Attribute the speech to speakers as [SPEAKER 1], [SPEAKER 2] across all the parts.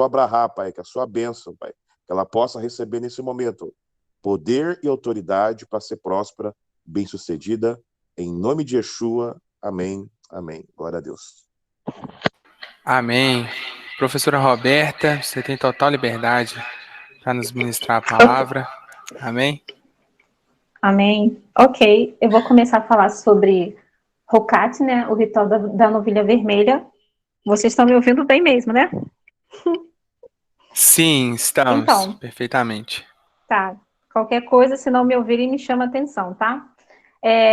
[SPEAKER 1] Abrahá, Pai, que a sua bênção, Pai, que ela possa receber nesse momento poder e autoridade para ser próspera, bem-sucedida, em nome de Yeshua. Amém, amém. Glória a Deus.
[SPEAKER 2] Amém. Professora Roberta, você tem total liberdade para nos ministrar a
[SPEAKER 3] Ok.
[SPEAKER 2] palavra. Amém?
[SPEAKER 3] Amém. Ok, eu vou começar a falar sobre Rocat, né, o ritual da novilha vermelha. Vocês estão me ouvindo bem mesmo, né?
[SPEAKER 2] Sim, estamos,
[SPEAKER 3] Então,
[SPEAKER 2] perfeitamente.
[SPEAKER 3] tá. Qualquer coisa, se não me ouvirem, me chama atenção, tá?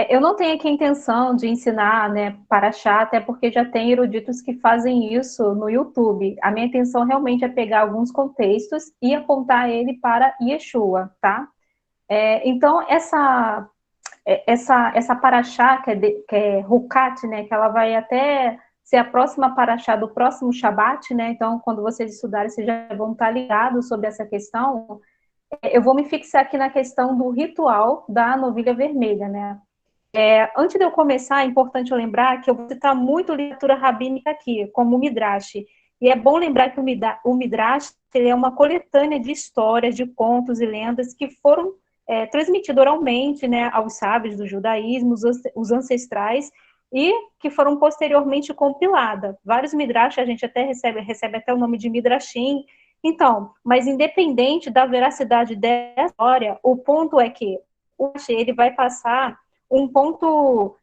[SPEAKER 3] Eu não tenho aqui a intenção de ensinar, né, Paraxá, até porque já tem eruditos que fazem isso no YouTube. A minha intenção realmente é pegar alguns contextos e apontar ele para Yeshua, tá? Então, essa paraxá, que é Hukat, né, que ela vai até ser a próxima paraxá do próximo Shabat, né, então quando vocês estudarem, vocês já vão estar ligados sobre essa questão. Eu vou me fixar aqui na questão do ritual da novilha vermelha, né. Antes de eu começar, é importante eu lembrar que eu vou citar muito literatura rabínica aqui, como o Midrash, e é bom lembrar que o Midrash ele é uma coletânea de histórias, de contos e lendas que foram transmitidos oralmente, né, aos sábios do judaísmo, os ancestrais, e que foram posteriormente compiladas. Vários Midrash, a gente até recebe até o nome de Midrashim. Então, mas independente da veracidade dessa história, o ponto é que o Rashi, ele vai passar um ponto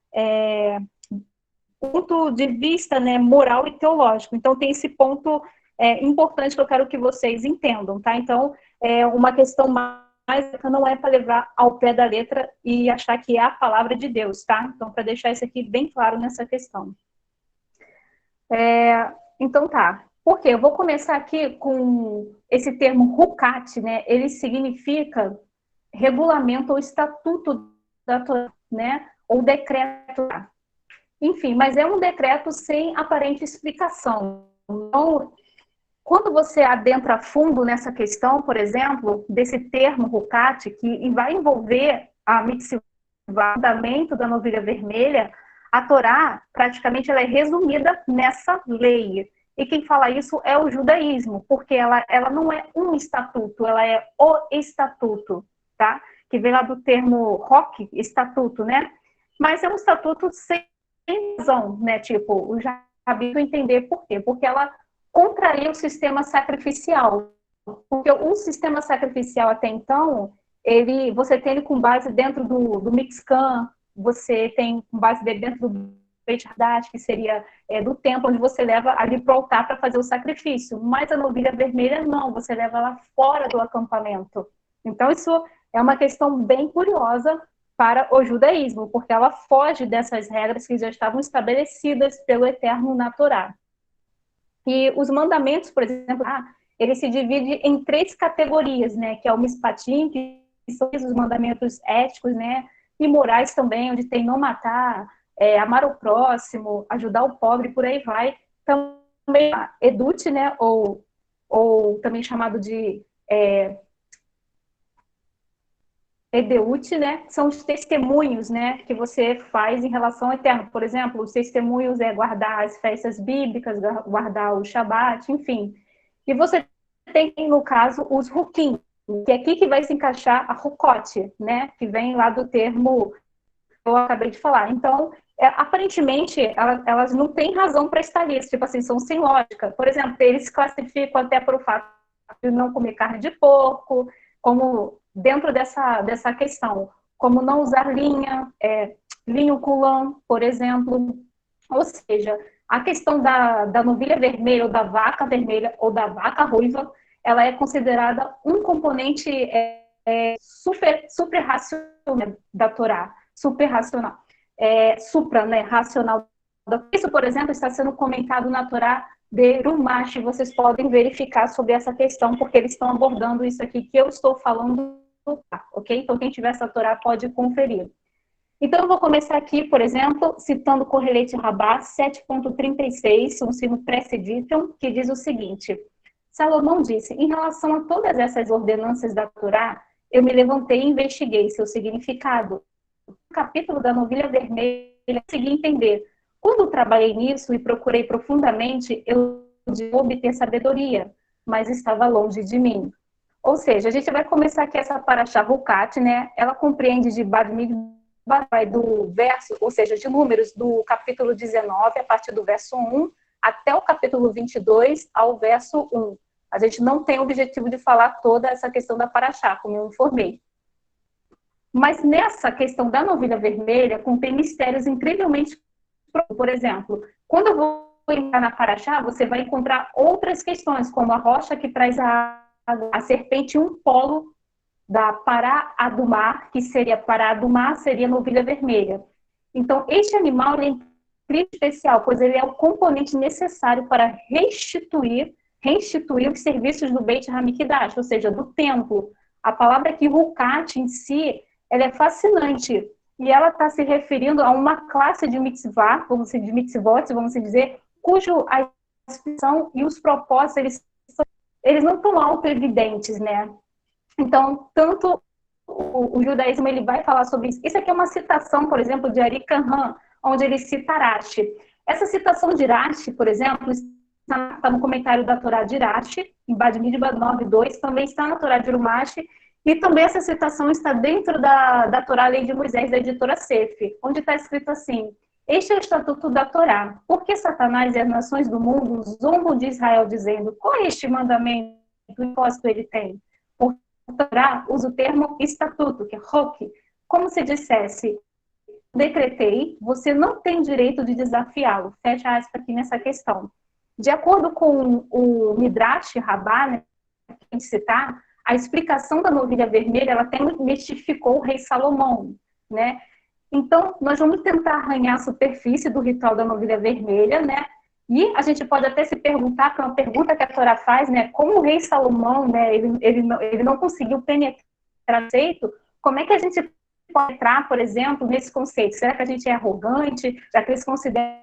[SPEAKER 3] de vista, né, moral e teológico. Então, tem esse ponto importante que eu quero que vocês entendam, tá? Então, uma questão mais não é para levar ao pé da letra e achar que é a palavra de Deus, tá? Então, para deixar isso aqui bem claro nessa questão. Então, tá. Por quê? Eu vou começar aqui com esse termo Hukat, né? Ele significa regulamento ou estatuto da Torá, né? Ou decreto. Enfim, mas é um decreto sem aparente explicação. Então, quando você adentra a fundo nessa questão, por exemplo, desse termo Hukat, que vai envolver a mitzvah, o fundamento da novilha vermelha, a Torá, praticamente, ela é resumida nessa lei. E quem fala isso é o judaísmo, porque ela não é um estatuto, ela é o estatuto, tá? Que vem lá do termo rock, estatuto, né? Mas é um estatuto sem razão, né? Tipo, o Jabi entender por quê? Porque ela contraria o sistema sacrificial. Porque o sistema sacrificial até então, você tem ele com base dentro do Mixcan, você tem com base dele dentro do Beit Haddad, que seria do templo, onde você leva ali para o altar para fazer o sacrifício. Mas a novilha vermelha, não, você leva ela fora do acampamento. Então, isso é uma questão bem curiosa para o judaísmo, porque ela foge dessas regras que já estavam estabelecidas pelo Eterno na Torá. E os mandamentos, por exemplo, ele se divide em 3 categorias, né, que é o Mishpatim, que são os mandamentos éticos, né, e morais também, onde tem não matar, amar o próximo, ajudar o pobre, por aí vai. Também a Edut, né, ou também chamado de Edeut, né, são os testemunhos, né, que você faz em relação ao Eterno. Por exemplo, os testemunhos é guardar as festas bíblicas, guardar o Shabat, enfim. E você tem, no caso, os Hukim, que é aqui que vai se encaixar a Hukot, né, que vem lá do termo que eu acabei de falar. Então, aparentemente, elas não têm razão para estar ali, tipo assim, são sem lógica. Por exemplo, eles classificam até por o fato de não comer carne de porco, como dentro dessa questão, como não usar linho com lã, por exemplo. Ou seja, a questão da novilha vermelha, ou da vaca vermelha, ou da vaca ruiva, ela é considerada um componente super racional da Torá, super racional, supra, né, racional. Isso, por exemplo, está sendo comentado na Torá de Rumash, vocês podem verificar sobre essa questão, porque eles estão abordando isso aqui que eu estou falando, ok? Então, quem tiver essa Torá pode conferir. Então, eu vou começar aqui, por exemplo, citando o Correlete Rabá 7.36, um sino preceditium, que diz o seguinte: Salomão disse, em relação a todas essas ordenanças da Torá, eu me levantei e investiguei seu significado. No capítulo da novilha vermelha, consegui entender. Quando trabalhei nisso e procurei profundamente, eu pude obter sabedoria. mas estava longe de mim. Ou seja, a gente vai começar aqui essa Parashá Hukat, né? Ela compreende de vai do verso, ou seja, de Números, do capítulo 19, a partir do verso 1, até o capítulo 22, ao verso 1. A gente não tem o objetivo de falar toda essa questão da Parashá, como eu informei. Mas nessa questão da novilha vermelha, contém mistérios incrivelmente profundos. Por exemplo, quando eu vou entrar na Parashá, você vai encontrar outras questões, como a rocha que traz a água, a serpente um polo da Pará do mar, que seria Pará do mar, seria novilha vermelha. Então, este animal ele é incrível especial, pois ele é o componente necessário para restituir os serviços do Beit HaMikdash, ou seja, do templo. A palavra aqui, Hukat, em si, ela é fascinante. E ela está se referindo a uma classe de mitzvah, de mitzvot, vamos dizer, cujo a expressão e os propósitos, eles não estão auto-evidentes, né? Então, tanto o judaísmo ele vai falar sobre isso. Isso aqui é uma citação, por exemplo, de Ari Kahn, onde ele cita Rashi. Essa citação de Rashi, por exemplo, está no comentário da Torá de Rashi, em Bad Midbar 9.2, também está na Torá de Urumashi, e também essa citação está dentro da Torá Lei de Moisés, da editora Sefer, onde está escrito assim: este é o estatuto da Torá. Por que Satanás e as nações do mundo zombam de Israel, dizendo: qual é este mandamento e que propósito ele tem? Porque a Torá usa o termo estatuto, que é Hok, como se dissesse: decretei, você não tem direito de desafiá-lo. Fecha aspas aqui nessa questão. De acordo com o Midrash Rabbah, né, que a gente citar, a explicação da novilha vermelha, ela até mistificou o rei Salomão, né? Então, nós vamos tentar arranhar a superfície do ritual da novilha vermelha, né? E a gente pode até se perguntar, que é uma pergunta que a Torá faz, né? Como o rei Salomão, né, ele não conseguiu penetrar no conceito, como é que a gente pode entrar, por exemplo, nesse conceito? Será que a gente é arrogante? Já que eles consideram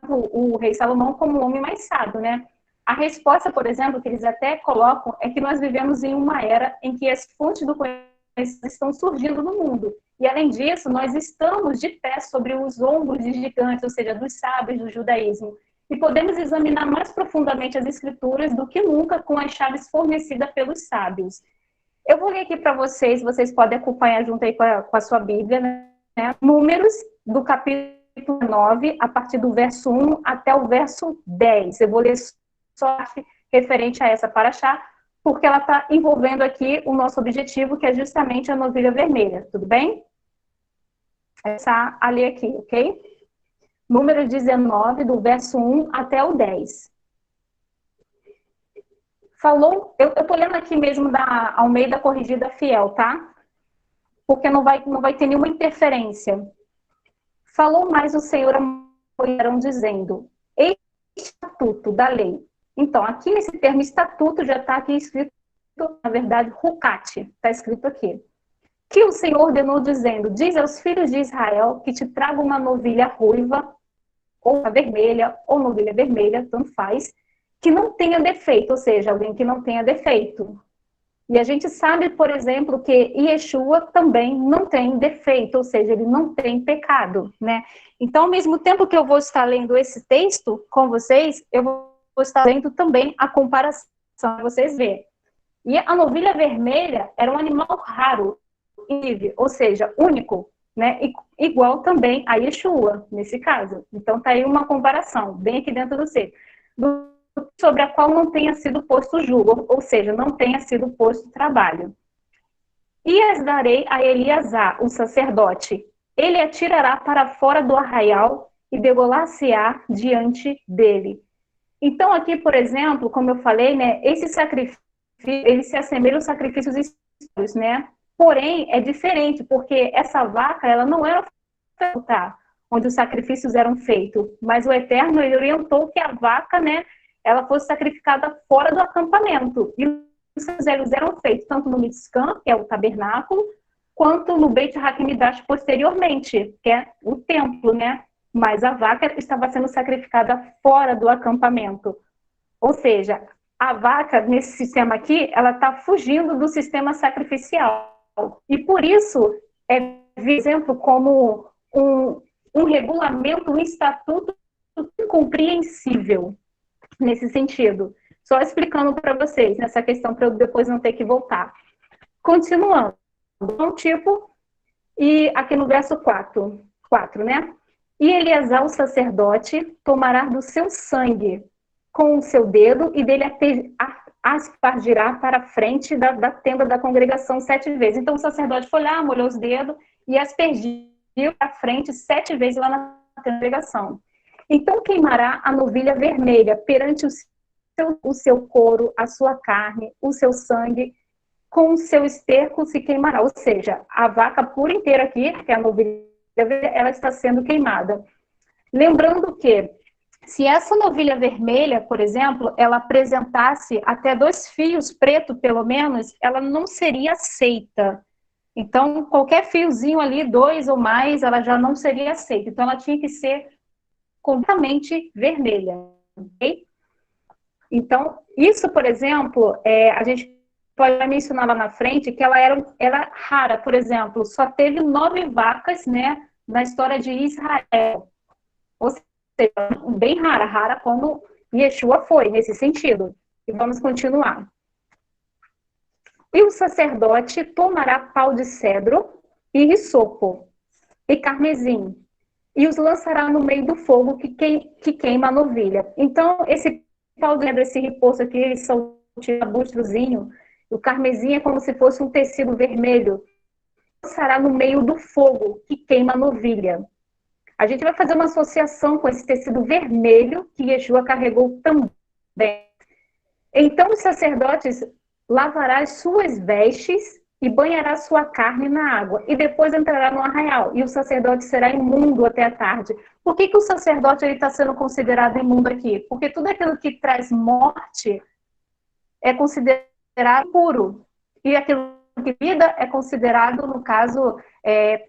[SPEAKER 3] o rei Salomão como o homem mais sábio, né? A resposta, por exemplo, que eles até colocam, é que nós vivemos em uma era em que as fontes do conhecimento estão surgindo no mundo. E, além disso, nós estamos de pé sobre os ombros de gigantes, ou seja, dos sábios do judaísmo. E podemos examinar mais profundamente as escrituras do que nunca com as chaves fornecidas pelos sábios. Eu vou ler aqui para vocês podem acompanhar junto aí com a sua Bíblia, né? Números do capítulo 9, a partir do verso 1 até o verso 10. Eu vou ler só referente a essa Parashá, porque ela está envolvendo aqui o nosso objetivo, que é justamente a novilha vermelha, tudo bem? Essa a ler aqui, ok? Número 19, do verso 1 até o 10. Falou, eu estou lendo aqui mesmo da Almeida Corrigida Fiel, tá? Porque não vai ter nenhuma interferência. Falou mais o Senhor a Moisés, dizendo: este estatuto da lei. Então, aqui nesse termo estatuto já está aqui escrito, na verdade, Hukat, está escrito aqui. Que o Senhor ordenou dizendo: diz aos filhos de Israel que te tragam uma novilha ruiva, ou vermelha, ou novilha vermelha, tanto faz, que não tenha defeito, ou seja, alguém que não tenha defeito. E a gente sabe, por exemplo, que Yeshua também não tem defeito, ou seja, ele não tem pecado, né? Então, ao mesmo tempo que eu vou estar lendo esse texto com vocês, eu vou estar lendo também a comparação para vocês verem. E a novilha vermelha era um animal raro, ou seja, único, né? Igual também a Yeshua, nesse caso. Então, tá aí uma comparação, bem aqui dentro do ser. Sobre a qual não tenha sido posto julgo, ou seja, não tenha sido posto trabalho. E as darei a Eleazar, o sacerdote. Ele atirará para fora do arraial e degolar-se-á diante dele. Então, aqui, por exemplo, como eu falei, né, esse sacrifício, ele se assemelha aos sacrifícios históricos, né? Porém, é diferente, porque essa vaca, ela não era feita onde os sacrifícios eram feitos, mas o Eterno, ele orientou que a vaca, né, ela fosse sacrificada fora do acampamento. E os sacrifícios eram feitos tanto no Mitzkan, que é o tabernáculo, quanto no Beit HaMikdash posteriormente, que é o templo, né? Mas a vaca estava sendo sacrificada fora do acampamento. Ou seja, a vaca, nesse sistema aqui, ela está fugindo do sistema sacrificial. E por isso, é exemplo como um regulamento, um estatuto incompreensível nesse sentido. Só explicando para vocês nessa questão, para eu depois não ter que voltar. Continuando. Um tipo, e aqui no verso 4, né? E Eleazar, o sacerdote, tomará do seu sangue com o seu dedo e dele aspargirá para a frente da tenda da congregação 7 vezes. Então o sacerdote foi lá, molhou os dedos e aspergiu para a frente 7 vezes lá na congregação. Então queimará a novilha vermelha perante o seu couro, a sua carne, o seu sangue, com o seu esterco se queimará. Ou seja, a vaca por inteira aqui, que é a novilha vermelha, ela está sendo queimada. Lembrando que, se essa novilha vermelha, por exemplo, ela apresentasse até 2 fios pretos, pelo menos, ela não seria aceita. Então, qualquer fiozinho ali, 2 ou mais, ela já não seria aceita. Então, ela tinha que ser completamente vermelha. Okay? Então, isso, por exemplo, a gente pode mencionar lá na frente que ela era rara. Por exemplo, só teve 9 vacas, né, na história de Israel. Ou seja, bem rara como Yeshua foi, nesse sentido. E vamos continuar. E o sacerdote tomará pau de cedro e hisopo e carmesim e os lançará no meio do fogo que queima a novilha. Então, esse pau de cedro, esse riposto aqui, eles são um arbustrozinho. O carmesim é como se fosse um tecido vermelho. Lançará no meio do fogo que queima a novilha. A gente vai fazer uma associação com esse tecido vermelho que Yeshua carregou também. Então, os sacerdotes lavará as suas vestes e banhará sua carne na água, e depois entrará no arraial, e o sacerdote será imundo até a tarde. Por que o sacerdote está sendo considerado imundo aqui? Porque tudo aquilo que traz morte é considerado puro, e aquilo que vida é considerado, no caso,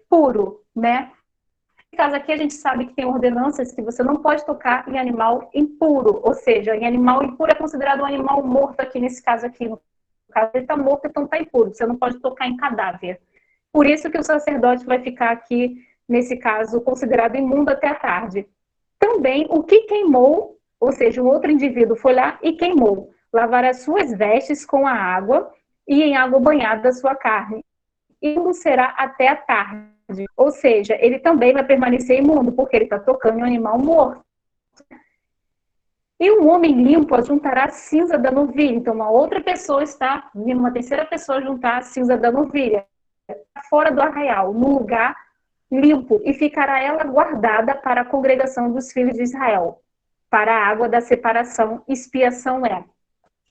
[SPEAKER 3] puro, né? Nesse caso aqui, a gente sabe que tem ordenanças que você não pode tocar em animal impuro, ou seja, em animal impuro é considerado um animal morto aqui, nesse caso aqui. No caso, ele está morto, então está impuro, você não pode tocar em cadáver. Por isso que o sacerdote vai ficar aqui, nesse caso, considerado imundo até a tarde. Também, o que queimou, ou seja, um outro indivíduo foi lá e queimou, lavar as suas vestes com a água e em água banhada a sua carne. Imundo será até a tarde. Ou seja, ele também vai permanecer imundo, porque ele está tocando em um animal morto. E um homem limpo ajuntará a cinza da novilha. Então, uma outra pessoa está vindo, uma terceira pessoa juntar a cinza da novilha, fora do arraial, num lugar limpo, e ficará ela guardada para a congregação dos filhos de Israel, para a água da separação, expiação é.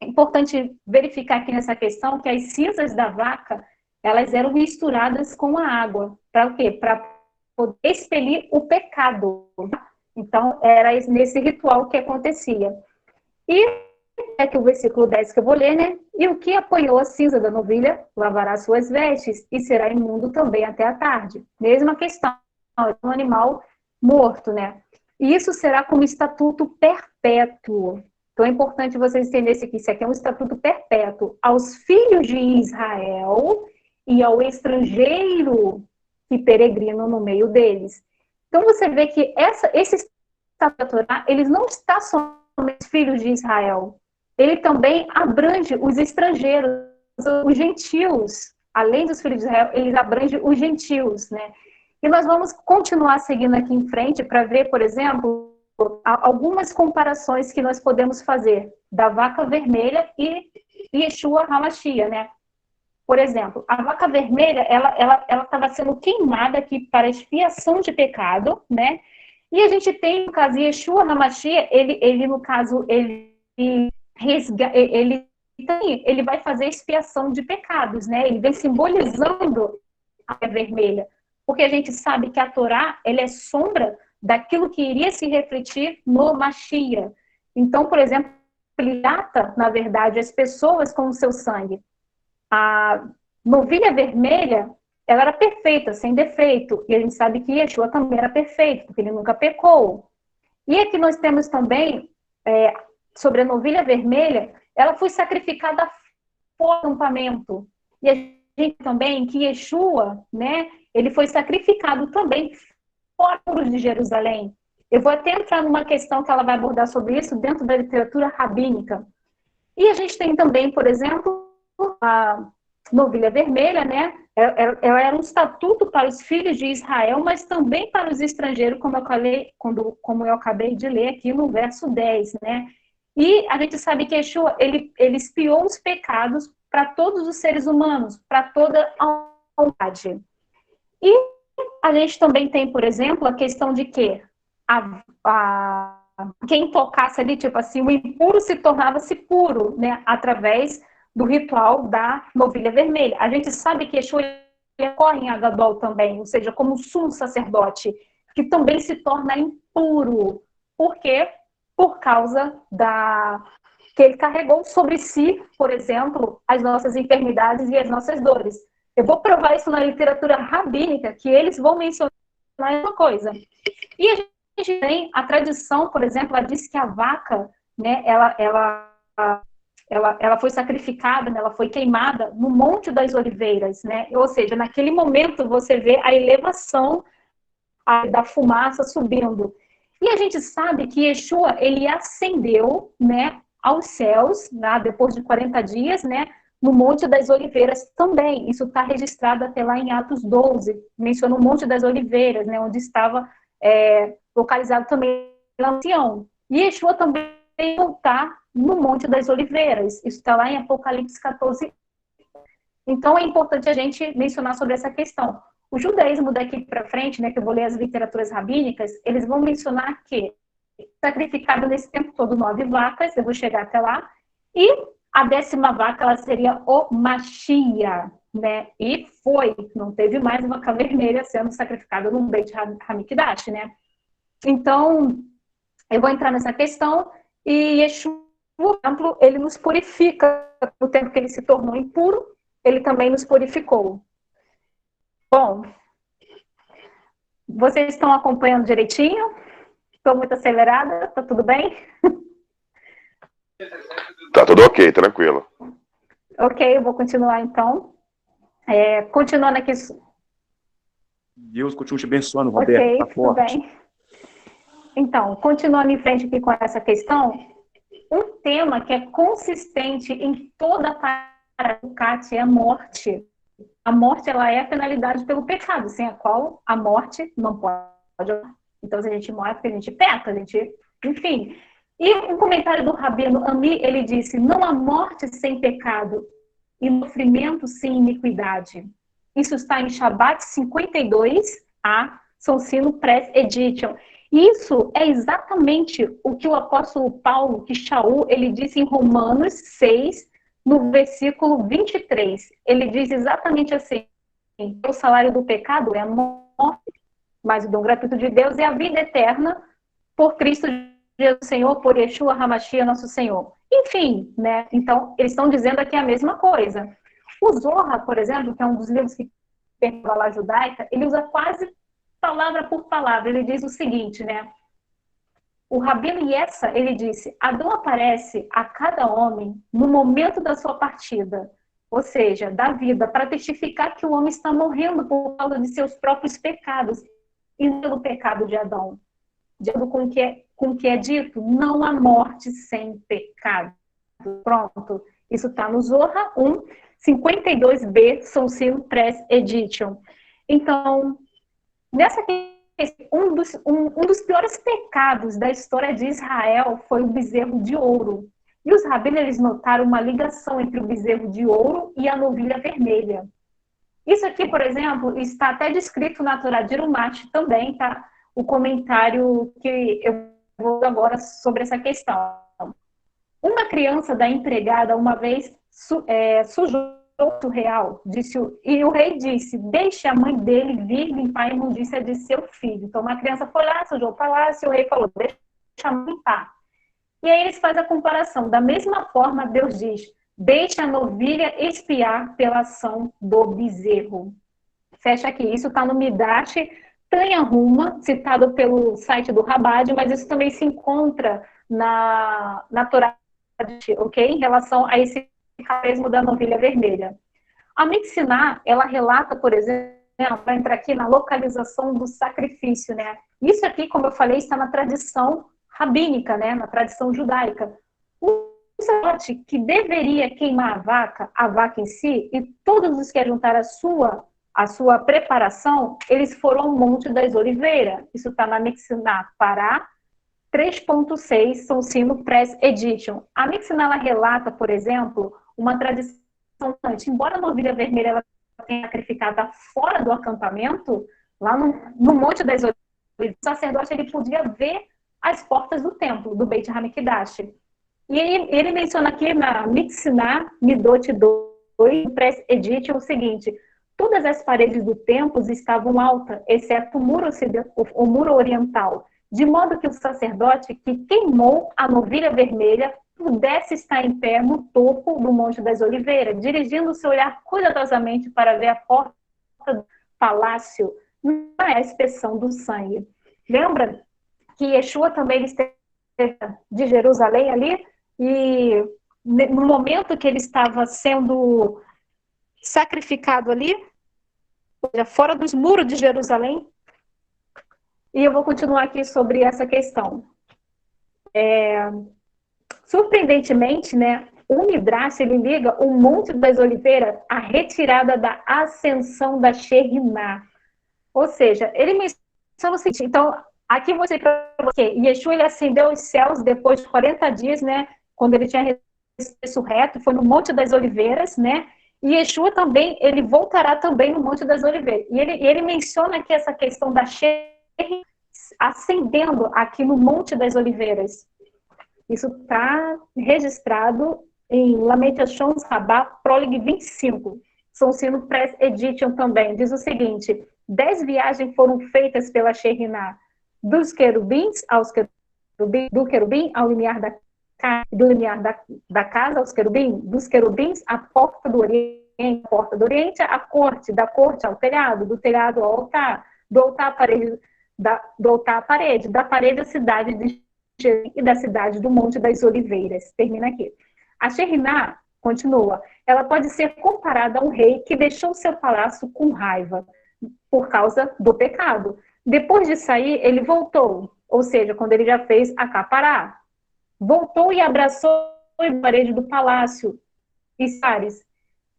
[SPEAKER 3] É importante verificar aqui nessa questão que as cinzas da vaca, elas eram misturadas com a água. Para o quê? Para poder expelir o pecado. Então, era nesse ritual que acontecia. E é que o versículo 10 que eu vou ler, né? E o que apanhou a cinza da novilha, lavará suas vestes e será imundo também até a tarde. Mesma questão, é um animal morto, né? E isso será como estatuto perpétuo. Então, é importante vocês entenderem que isso aqui é um estatuto perpétuo aos filhos de Israel e ao estrangeiro que peregrina no meio deles. Então, você vê que esse estatuto, eles não está somente filhos de Israel. Ele também abrange os estrangeiros, os gentios. Além dos filhos de Israel, ele abrange os gentios, né? E nós vamos continuar seguindo aqui em frente para ver, por exemplo, algumas comparações que nós podemos fazer da vaca vermelha e Yeshua HaMashiach, né? Por exemplo, a vaca vermelha, ela estava sendo queimada aqui para expiação de pecado, né? E a gente tem, no caso, Yeshua HaMashiach, ele no caso, ele vai fazer expiação de pecados, né? Ele vem simbolizando a vermelha, porque a gente sabe que a Torá, ela é sombra daquilo que iria se refletir no Mashiach. Então, por exemplo, ele trata, na verdade, as pessoas com o seu sangue. A novilha vermelha, ela era perfeita, sem defeito. E a gente sabe que Yeshua também era perfeito, porque ele nunca pecou. E aqui nós temos também, sobre a novilha vermelha, ela foi sacrificada fora do acampamento. E a gente também, que Yeshua, né, ele foi sacrificado também fora de Jerusalém. Eu vou até entrar numa questão que ela vai abordar sobre isso dentro da literatura rabínica. E a gente tem também, por exemplo, a novilha vermelha, né? Ela era um estatuto para os filhos de Israel, mas também para os estrangeiros, como eu acabei de ler aqui no verso 10, né? E a gente sabe que Yeshua, ele expiou os pecados para todos os seres humanos, para toda a humanidade. E a gente também tem, por exemplo, a questão de que quem tocasse ali, tipo assim, o impuro se tornava-se puro, né? Através do ritual da novilha vermelha. A gente sabe que Yeshua ocorre em Agadol também, ou seja, como sumo sacerdote, que também se torna impuro. Por quê? Por causa que ele carregou sobre si, por exemplo, as nossas enfermidades e as nossas dores. Eu vou provar isso na literatura rabínica, que eles vão mencionar a mesma coisa. E a gente tem a tradição, por exemplo, ela diz que a vaca, né, ela foi sacrificada, né, ela foi queimada no Monte das Oliveiras, né? Ou seja, naquele momento você vê a elevação da fumaça subindo. E a gente sabe que Yeshua, ele ascendeu, né, aos céus, né, depois de 40 dias, né, no Monte das Oliveiras também. Isso está registrado até lá em Atos 12, menciona o Monte das Oliveiras, né, onde estava localizado também o ancião. E Yeshua também está no Monte das Oliveiras. Isso está lá em Apocalipse 14. Então, é importante a gente mencionar sobre essa questão. O judaísmo daqui para frente, né, que eu vou ler as literaturas rabínicas, eles vão mencionar que sacrificado nesse tempo todo 9 vacas, eu vou chegar até lá, e a 10ª vaca, ela seria o Machia, né? E não teve mais vaca vermelha sendo sacrificada no Beit Hamikdash, né? Então, eu vou entrar nessa questão, e Yeshua, por exemplo, ele nos purifica no tempo que ele se tornou impuro, ele também nos purificou. Bom, vocês estão acompanhando direitinho? Estou muito acelerada? Tá tudo bem?
[SPEAKER 1] Tá tudo ok, tranquilo.
[SPEAKER 3] Ok, eu vou continuar então. Continuando aqui.
[SPEAKER 4] Deus continue te abençoando, Roberto.
[SPEAKER 3] Ok,
[SPEAKER 4] Tá
[SPEAKER 3] tudo
[SPEAKER 4] forte.
[SPEAKER 3] bem. Então, continuando em frente aqui com essa questão, um tema que é consistente em toda a Yucat é a morte. A morte, ela é a penalidade pelo pecado, sem a qual a morte não pode. Então, se a gente morre, porque a gente peca, enfim. E um comentário do Rabino Ami, ele disse, não há morte sem pecado e sofrimento sem iniquidade. Isso está em Shabat 52a, São Sino Press Edition. Isso é exatamente o que o apóstolo Paulo, que Shaul, ele disse em Romanos 6, no versículo 23. Ele diz exatamente assim, o salário do pecado é a morte, mas o dom gratuito de Deus é a vida eterna por Cristo Jesus, Senhor, por Yeshua HaMashiach, nosso Senhor. Enfim, né? Então, eles estão dizendo aqui a mesma coisa. O Zohar, por exemplo, que é um dos livros que tem a Kabbalah judaica, ele usa quase palavra por palavra. Ele diz o seguinte, né? O Rabino Yessa, ele disse, Adão aparece a cada homem no momento da sua partida, ou seja, da vida, para testificar que o homem está morrendo por causa de seus próprios pecados e pelo pecado de Adão. De acordo com o que é dito, não há morte sem pecado. Pronto. Isso está no Zohar 1, 52b, São Sino Press Edition. Então, nessa um dos piores pecados da história de Israel foi o bezerro de ouro. E os rabinos, eles notaram uma ligação entre o bezerro de ouro e a novilha vermelha. Isso aqui, por exemplo, está até descrito na Torá de Rumash também, tá? O comentário que eu vou agora sobre essa questão. Uma criança da empregada uma vez sujou o real, e o rei disse, deixe a mãe dele vir limpar a imundícia de seu filho. Então, uma criança foi lá, sujou o palácio, e o rei falou, deixa a mãe limpar. E aí eles fazem a comparação. Da mesma forma, Deus diz, deixe a novilha expiar pela ação do bezerro. Fecha aqui. Isso está no Midrash Tanhahuma, citado pelo site do Rabad, mas isso também se encontra na Torá, ok? Em relação a esse carisma da novilha vermelha. A Mixiná, ela relata, por exemplo, vai entrar aqui na localização do sacrifício, né? Isso aqui, como eu falei, está na tradição rabínica, né? Na tradição judaica. O sacerdote que deveria queimar a vaca em si, e todos os que juntar a sua preparação, eles foram ao Monte das Oliveiras. Isso está na Mixná Pará 3.6, São Sino Press Edition. A Mixná, ela relata, por exemplo, uma tradição antes. Embora a novilha vermelha ela tenha sacrificada fora do acampamento, lá no Monte das Oliveiras, o sacerdote ele podia ver as portas do templo, do Beit HaMikdash. E ele menciona aqui na Mixná Midot 2, Press Edition, o seguinte: todas as paredes do templo estavam altas, exceto o muro oriental, de modo que o sacerdote que queimou a novilha vermelha pudesse estar em pé no topo do Monte das Oliveiras, dirigindo seu olhar cuidadosamente para ver a porta do palácio, não é a inspeção do sangue. Lembra que Yeshua também esteve de Jerusalém ali, e no momento que ele estava sendo sacrificado ali, fora dos muros de Jerusalém. E eu vou continuar aqui sobre essa questão. Surpreendentemente, né, o Midrash, ele liga o Monte das Oliveiras à retirada da ascensão da Shekhinah. Ou seja, ele menciona o seguinte: então, aqui eu vou dizer para você, Yeshua, ele ascendeu os céus depois de 40 dias, né, quando ele tinha ressurreto, foi no Monte das Oliveiras, né, e Yeshua também, ele voltará também no Monte das Oliveiras. E ele menciona aqui essa questão da Shekhinah ascendendo aqui no Monte das Oliveiras. Isso está registrado em Lamentations Rabá, prólogo 25. São Sino Press Edition também. Diz o seguinte: 10 viagens foram feitas pela Shekhinah, dos querubins aos querubins, do querubim ao limiar da casa, do limiar da casa aos querubins, dos querubins à porta do oriente, porta do oriente à corte, da corte ao telhado, do telhado ao altar, do altar à parede, da parede à cidade de Jerusalém e da cidade do Monte das Oliveiras. Termina aqui. A Shekhinah, continua, ela pode ser comparada a um rei que deixou seu palácio com raiva por causa do pecado. Depois de sair, ele voltou, ou seja, quando ele já fez a capará, voltou e abraçou a parede do palácio e Sares.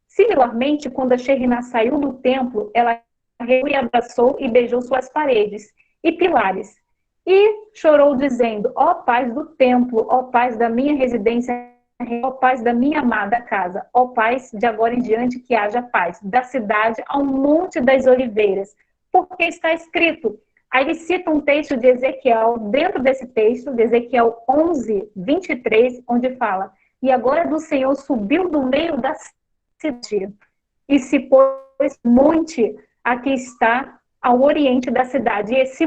[SPEAKER 3] Similarmente, quando a Shekhinah saiu do templo, ela e abraçou e beijou suas paredes e pilares. E chorou dizendo: ó paz do templo, ó paz da minha residência, ó paz da minha amada casa, ó paz de agora em diante que haja paz, da cidade ao Monte das Oliveiras. Porque está escrito. Aí ele cita um texto de Ezequiel, dentro desse texto, de Ezequiel 11, 23, onde fala: e agora do Senhor subiu do meio da cidade, e se pôs monte, aqui está, ao oriente da cidade, e esse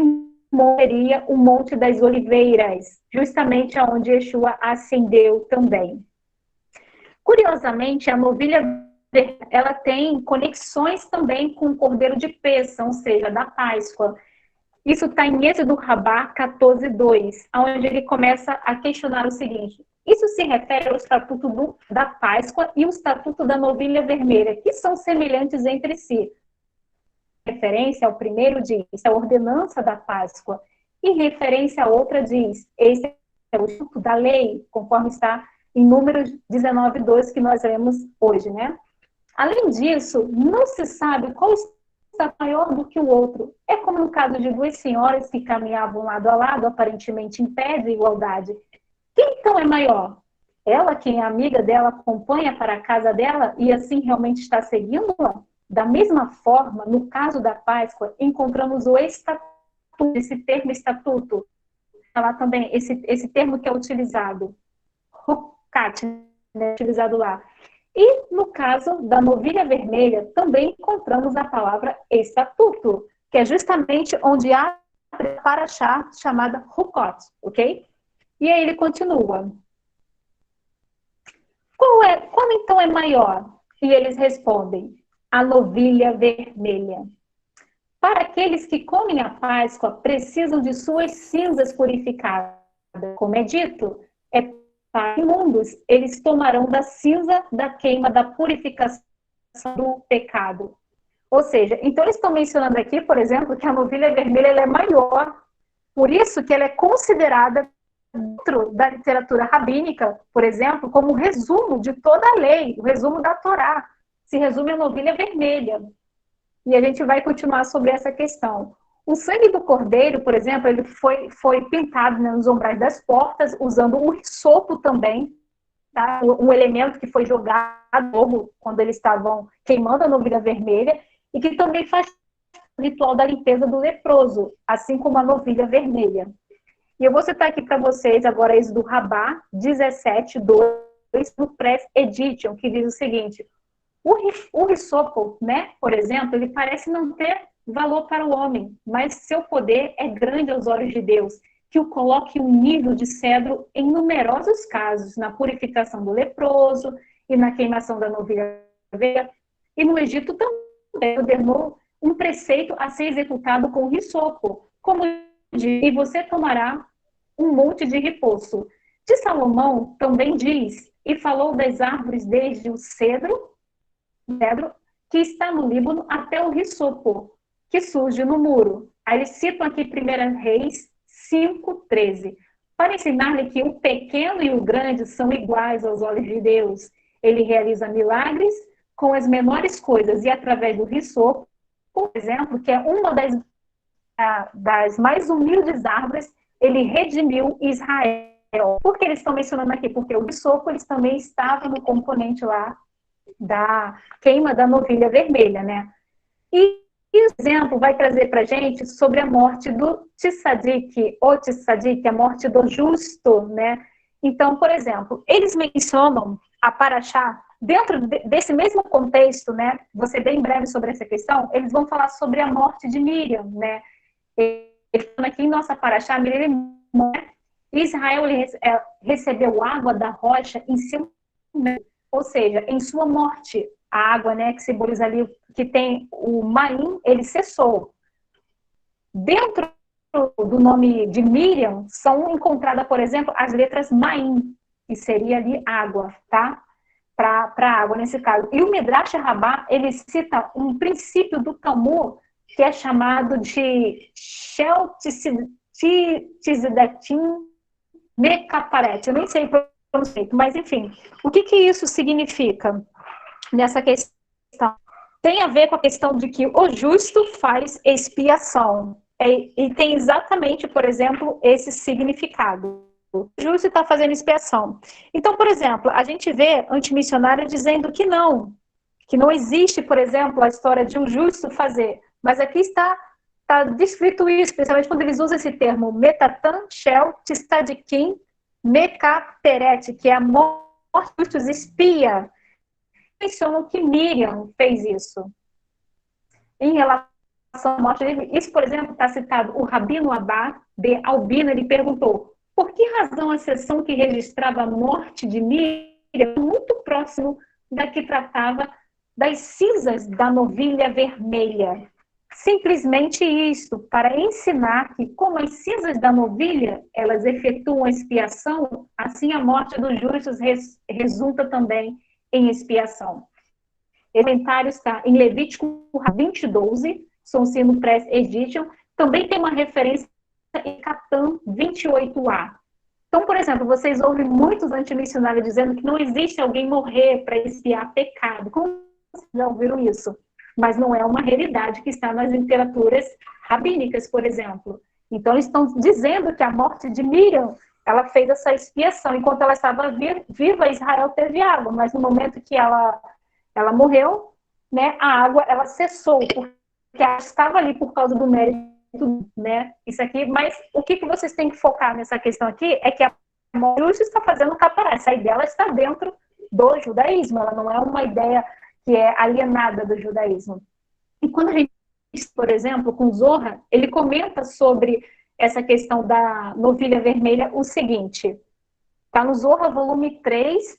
[SPEAKER 3] seria o Monte das Oliveiras, justamente aonde Yeshua ascendeu também. Curiosamente, a novilha ela tem conexões também com o Cordeiro de Pêssah, ou seja, da Páscoa. Isso está em Êxodo Rabá 14:2, onde ele começa a questionar o seguinte: isso se refere ao estatuto da Páscoa e o estatuto da novilha vermelha, que são semelhantes entre si. Referência ao primeiro diz a ordenança da Páscoa, e referência a outra diz esse é o estatuto da lei, conforme está em Números 19:2 que nós lemos hoje, né? Além disso, não se sabe qual está maior do que o outro. É como no caso de duas senhoras que caminhavam lado a lado, aparentemente em pé de igualdade. Quem então é maior? Ela, quem é amiga dela, acompanha para a casa dela e assim realmente está seguindo-a? Da mesma forma, no caso da Páscoa, encontramos o estatuto, esse termo estatuto, lá também, esse termo que é utilizado, Hukat, né, utilizado lá. E no caso da novilha vermelha, também encontramos a palavra estatuto, que é justamente onde há a paraxá chamada Hukot, ok? E aí ele continua. Qual então é maior? E eles respondem: a novilha vermelha. Para aqueles que comem a Páscoa, precisam de suas cinzas purificadas. Como é dito, para imundos, eles tomarão da cinza da queima da purificação do pecado. Ou seja, então eles estão mencionando aqui, por exemplo, que a novilha vermelha ela é maior. Por isso que ela é considerada dentro da literatura rabínica, por exemplo, como resumo de toda a lei, o resumo da Torá, se resume a novilha vermelha. E a gente vai continuar sobre essa questão. O sangue do cordeiro, por exemplo, ele foi pintado, né, nos umbrais das portas, usando o hisopo também, tá? Um elemento que foi jogado quando eles estavam queimando a novilha vermelha, e que também faz o ritual da limpeza do leproso, assim como a novilha vermelha. E eu vou citar aqui para vocês agora esse do Rabá 17:2, no Pres Edition, que diz o seguinte: o hisopo, né, por exemplo, ele parece não ter valor para o homem, mas seu poder é grande aos olhos de Deus, que o coloque um nível de cedro em numerosos casos, na purificação do leproso e na queimação da novilha vermelha. E no Egito também ordenou um preceito a ser executado com hisopo, como diz, e você tomará um monte de repouso. De Salomão também diz, e falou das árvores desde o cedro, que está no Líbano, até o hisopo, que surge no muro. Aí eles citam aqui 1 Reis 5:13, para ensinar-lhe que o pequeno e o grande são iguais aos olhos de Deus. Ele realiza milagres com as menores coisas, e através do hisopo, por exemplo, que é uma das mais humildes árvores, ele redimiu Israel. Por que eles estão mencionando aqui? Porque o hisopo, eles também estavam no componente lá da queima da novilha vermelha, né? E o exemplo vai trazer para a gente sobre a morte do Tzadik, ou Tzadik, a morte do justo, né? Então, por exemplo, eles mencionam a Paraxá, dentro desse mesmo contexto, né? Vou ser bem breve sobre essa questão, eles vão falar sobre a morte de Miriam, né? Eles falam aqui em nossa Paraxá, Miriam, Israel recebeu água da rocha em seu, ou seja, em sua morte, a água, né, que simboliza ali, que tem o Maim, ele cessou. Dentro do nome de Miriam, são encontradas, por exemplo, as letras Maim, que seria ali água, tá? Para água, nesse caso. E o Midrash Rabbah, ele cita um princípio do Talmud, que é chamado de Shel Tzidatim Mekaparet. Eu nem sei o conceito, mas enfim. O que isso significa nessa questão? Tem a ver com a questão de que o justo faz expiação. E tem exatamente, por exemplo, esse significado. O justo está fazendo expiação. Então, por exemplo, a gente vê antimissionário dizendo que não existe, por exemplo, a história de um justo fazer. Mas aqui está descrito isso, especialmente quando eles usam esse termo metatan shel tzadikim mekaperet, que é a morte dos justos, espia. Mencionam que Miriam fez isso. Em relação à morte dele, isso, por exemplo, está citado o Rabino Abá de Albina, ele perguntou por que razão a seção que registrava a morte de Miriam muito próximo da que tratava das cinzas da novilha vermelha. Simplesmente isso, para ensinar que, como as cinzas da novilha, elas efetuam a expiação, assim a morte dos justos resulta também em expiação. Esse comentário está em Levítico 20:12, Sonsino Press Edition, também tem uma referência em Catan 28a. Então, por exemplo, vocês ouvem muitos antimissionários dizendo que não existe alguém morrer para expiar pecado. Como vocês já ouviram isso? Mas não é uma realidade que está nas literaturas rabínicas, por exemplo. Então, eles estão dizendo que a morte de Miriam, ela fez essa expiação. Enquanto ela estava viva, Israel teve água, mas no momento que ela morreu, né, a água ela cessou, porque ela estava ali por causa do mérito, né? Isso aqui, mas o que vocês têm que focar nessa questão aqui é que a morte está fazendo capará. Essa ideia ela está dentro do judaísmo, ela não é uma ideia que é alienada do judaísmo. E quando a gente, por exemplo, com Zohar, ele comenta sobre essa questão da novilha vermelha o seguinte, está no Zohar, volume 3,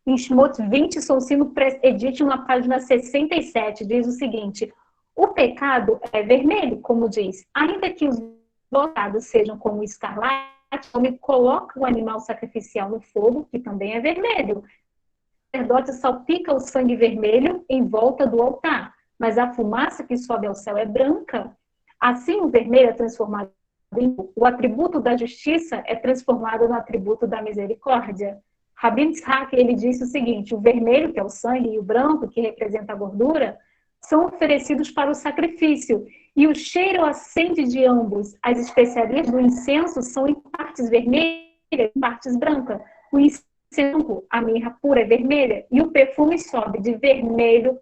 [SPEAKER 3] em Shmot 20, Sonsino Press Edition, na página 67, diz o seguinte: o pecado é vermelho, como diz, ainda que os pecados sejam como escarlate, o homem coloca o animal sacrificial no fogo, que também é vermelho. O sacerdote salpica o sangue vermelho em volta do altar, mas a fumaça que sobe ao céu é branca. Assim, o vermelho é transformado o atributo da justiça é transformado no atributo da misericórdia. Rabbi Yitzhak, ele disse o seguinte: o vermelho, que é o sangue, e o branco, que representa a gordura, são oferecidos para o sacrifício, e o cheiro ascende de ambos. As especiarias do incenso são em partes vermelhas e em partes brancas. O incenso, a mirra pura, é vermelha, e o perfume sobe de vermelho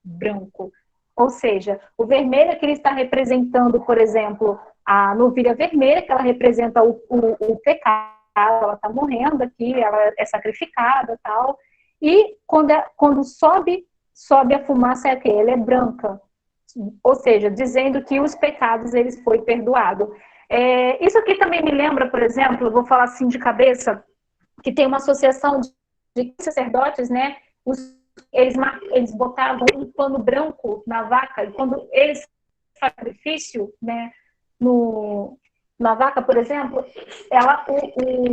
[SPEAKER 3] branco. Ou seja, o vermelho é que ele está representando, por exemplo, a novilha vermelha, que ela representa o pecado, ela está morrendo aqui, ela é sacrificada, tal. E quando sobe a fumaça, é que ela é branca. Ou seja, dizendo que os pecados eles foi perdoado. Isso aqui também me lembra, por exemplo, vou falar assim de cabeça, que tem uma associação de sacerdotes, né? Eles botavam um pano branco na vaca, e quando eles sacrifício, né, na vaca, por exemplo,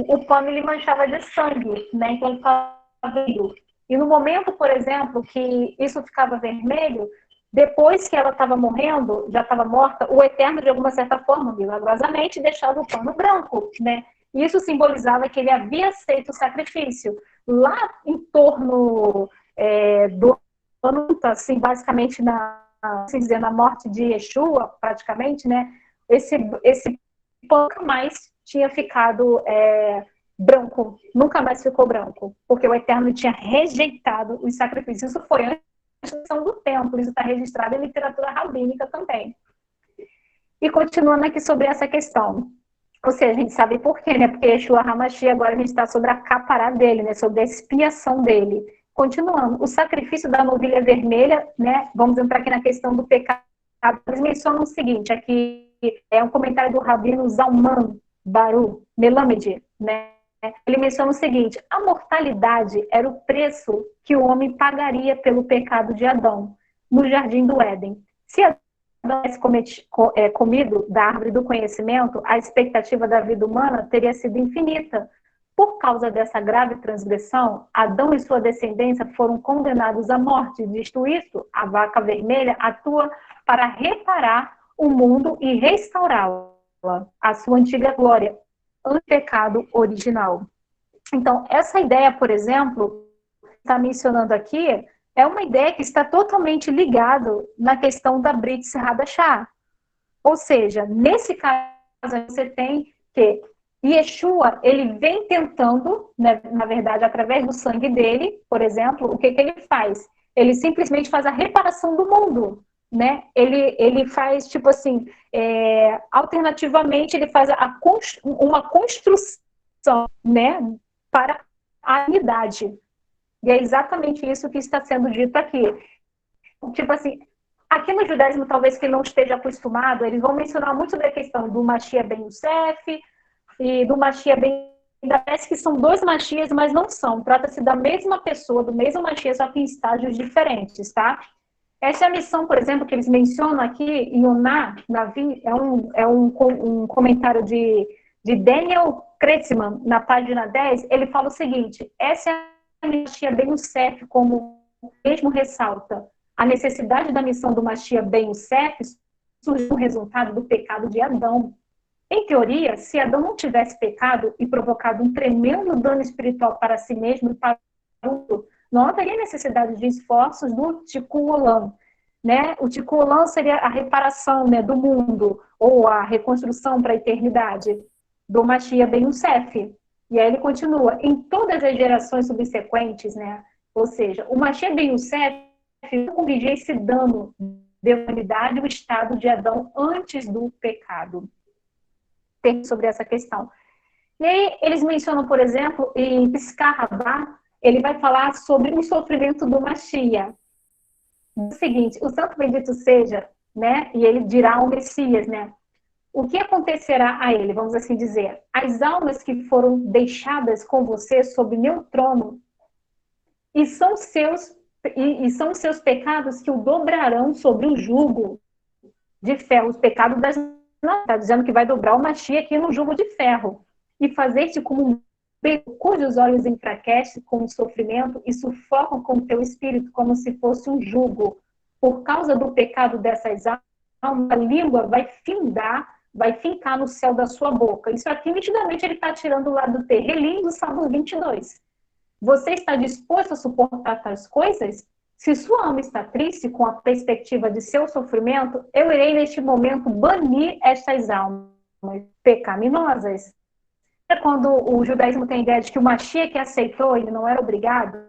[SPEAKER 3] o pano ele manchava de sangue, né? Então ele ficava vermelho. E no momento, por exemplo, que isso ficava vermelho, depois que ela estava morrendo, já estava morta, o Eterno, de alguma certa forma, milagrosamente, deixava o pano branco, né? Isso simbolizava que ele havia aceito o sacrifício. Lá em torno do ano, assim, basicamente na morte de Yeshua, praticamente, né? Esse pano nunca mais tinha ficado branco, nunca mais ficou branco, porque o Eterno tinha rejeitado os sacrifícios. Isso foi antes da construção do templo, isso está registrado em literatura rabínica também. E continuando aqui sobre essa questão, ou seja, a gente sabe por quê, né? Porque Yeshua HaMashiach, agora a gente está sobre a capará dele, né? Sobre a expiação dele. Continuando, o sacrifício da novilha vermelha, né? Vamos entrar aqui na questão do pecado. Eles mencionam o seguinte, aqui é um comentário do Rabino Zalman Baru Melamed, né? Ele menciona o seguinte: a mortalidade era o preço que o homem pagaria pelo pecado de Adão no Jardim do Éden. Se Adão tivesse comido da árvore do conhecimento, a expectativa da vida humana teria sido infinita. Por causa dessa grave transgressão, Adão e sua descendência foram condenados à morte. Visto isso, a vaca vermelha atua para reparar o mundo e restaurá-la à sua antiga glória, antes do pecado original. Então, essa ideia, por exemplo, está mencionando aqui, é uma ideia que está totalmente ligada na questão da Brit Hadashah. Ou seja, nesse caso, você tem que Yeshua, ele vem tentando, né, na verdade, através do sangue dele, por exemplo, o que ele faz? Ele simplesmente faz a reparação do mundo, né? Ele faz, tipo assim, alternativamente, ele faz uma construção, né, para a unidade. E é exatamente isso que está sendo dito aqui. Tipo assim, aqui no judaísmo, talvez quem não esteja acostumado, eles vão mencionar muito da questão do Mashiach ben Yosef e do Mashiach ben Yosef, que são dois Mashiachs, mas não são. Trata-se da mesma pessoa, do mesmo Mashiach, só que em estágios diferentes, tá? Essa é a missão, por exemplo, que eles mencionam aqui em Oná, Navi, é um comentário de Daniel Kretzmann, na página 10, ele fala o seguinte: essa é a Mashiach ben Yosef, como mesmo ressalta, a necessidade da missão do Mashiach ben Yosef surgiu no resultado do pecado de Adão. Em teoria, se Adão não tivesse pecado e provocado um tremendo dano espiritual para si mesmo e para o mundo, não haveria necessidade de esforços do Tikkun Olam, né? O Tikkun Olam seria a reparação, né, do mundo, ou a reconstrução para a eternidade do Mashiach ben Yosef. E aí ele continua, em todas as gerações subsequentes, né? Ou seja, o Mashiach ben Yosef corrigir esse dano da humanidade, o estado de Adão antes do pecado. Tem sobre essa questão. E aí eles mencionam, por exemplo, em Piscarabá, ele vai falar sobre o sofrimento do Mashiach. O seguinte: o santo bendito seja, né? E ele dirá ao Messias, né? O que acontecerá a ele? Vamos assim dizer: as almas que foram deixadas com você sob meu trono e são os seus pecados que o dobrarão sobre o jugo de ferro. Os pecados das nações, está dizendo que vai dobrar o Mashiach aqui no jugo de ferro e fazer-te como um bebê cujos olhos enfraquecem com o sofrimento e sufocam com o teu espírito como se fosse um jugo. Por causa do pecado dessas almas, a língua vai findar vai fincar no céu da sua boca. Isso aqui, nitidamente, ele está tirando lá do terrelim do Salmo 22. Você está disposto a suportar tais coisas? Se sua alma está triste com a perspectiva de seu sofrimento, eu irei, neste momento, banir estas almas pecaminosas. Quando o judaísmo tem a ideia de que o Mashiach que aceitou, ele não era obrigado,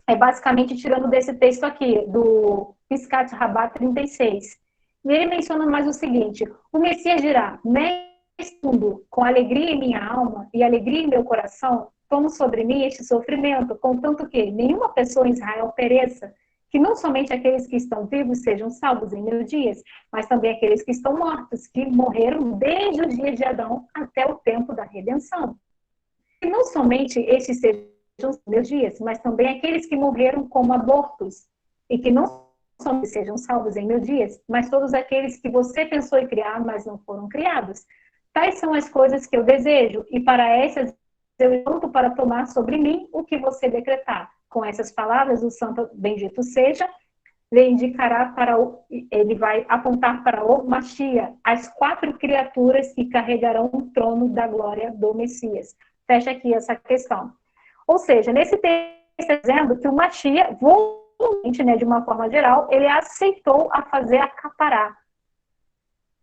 [SPEAKER 3] é basicamente tirando desse texto aqui, do Piscat Rabá 36. E ele menciona mais o seguinte: o Messias dirá, mesmo com alegria em minha alma e alegria em meu coração, tomo sobre mim este sofrimento, contanto que nenhuma pessoa em Israel pereça, que não somente aqueles que estão vivos sejam salvos em meus dias, mas também aqueles que estão mortos, que morreram desde o dia de Adão até o tempo da redenção. E não somente estes sejam meus dias, mas também aqueles que morreram como abortos, e que não somente sejam salvos em meus dias, mas todos aqueles que você pensou em criar, mas não foram criados. Tais são as coisas que eu desejo, e para essas eu luto para tomar sobre mim o que você decretar. Com essas palavras, o santo bendito seja, ele vai apontar para o Mashiach, as 4 criaturas que carregarão o trono da glória do Messias. Fecha aqui essa questão. Ou seja, nesse texto está dizendo que o Mashiach, voluntariamente, né, de uma forma geral, ele aceitou a fazer acaparar.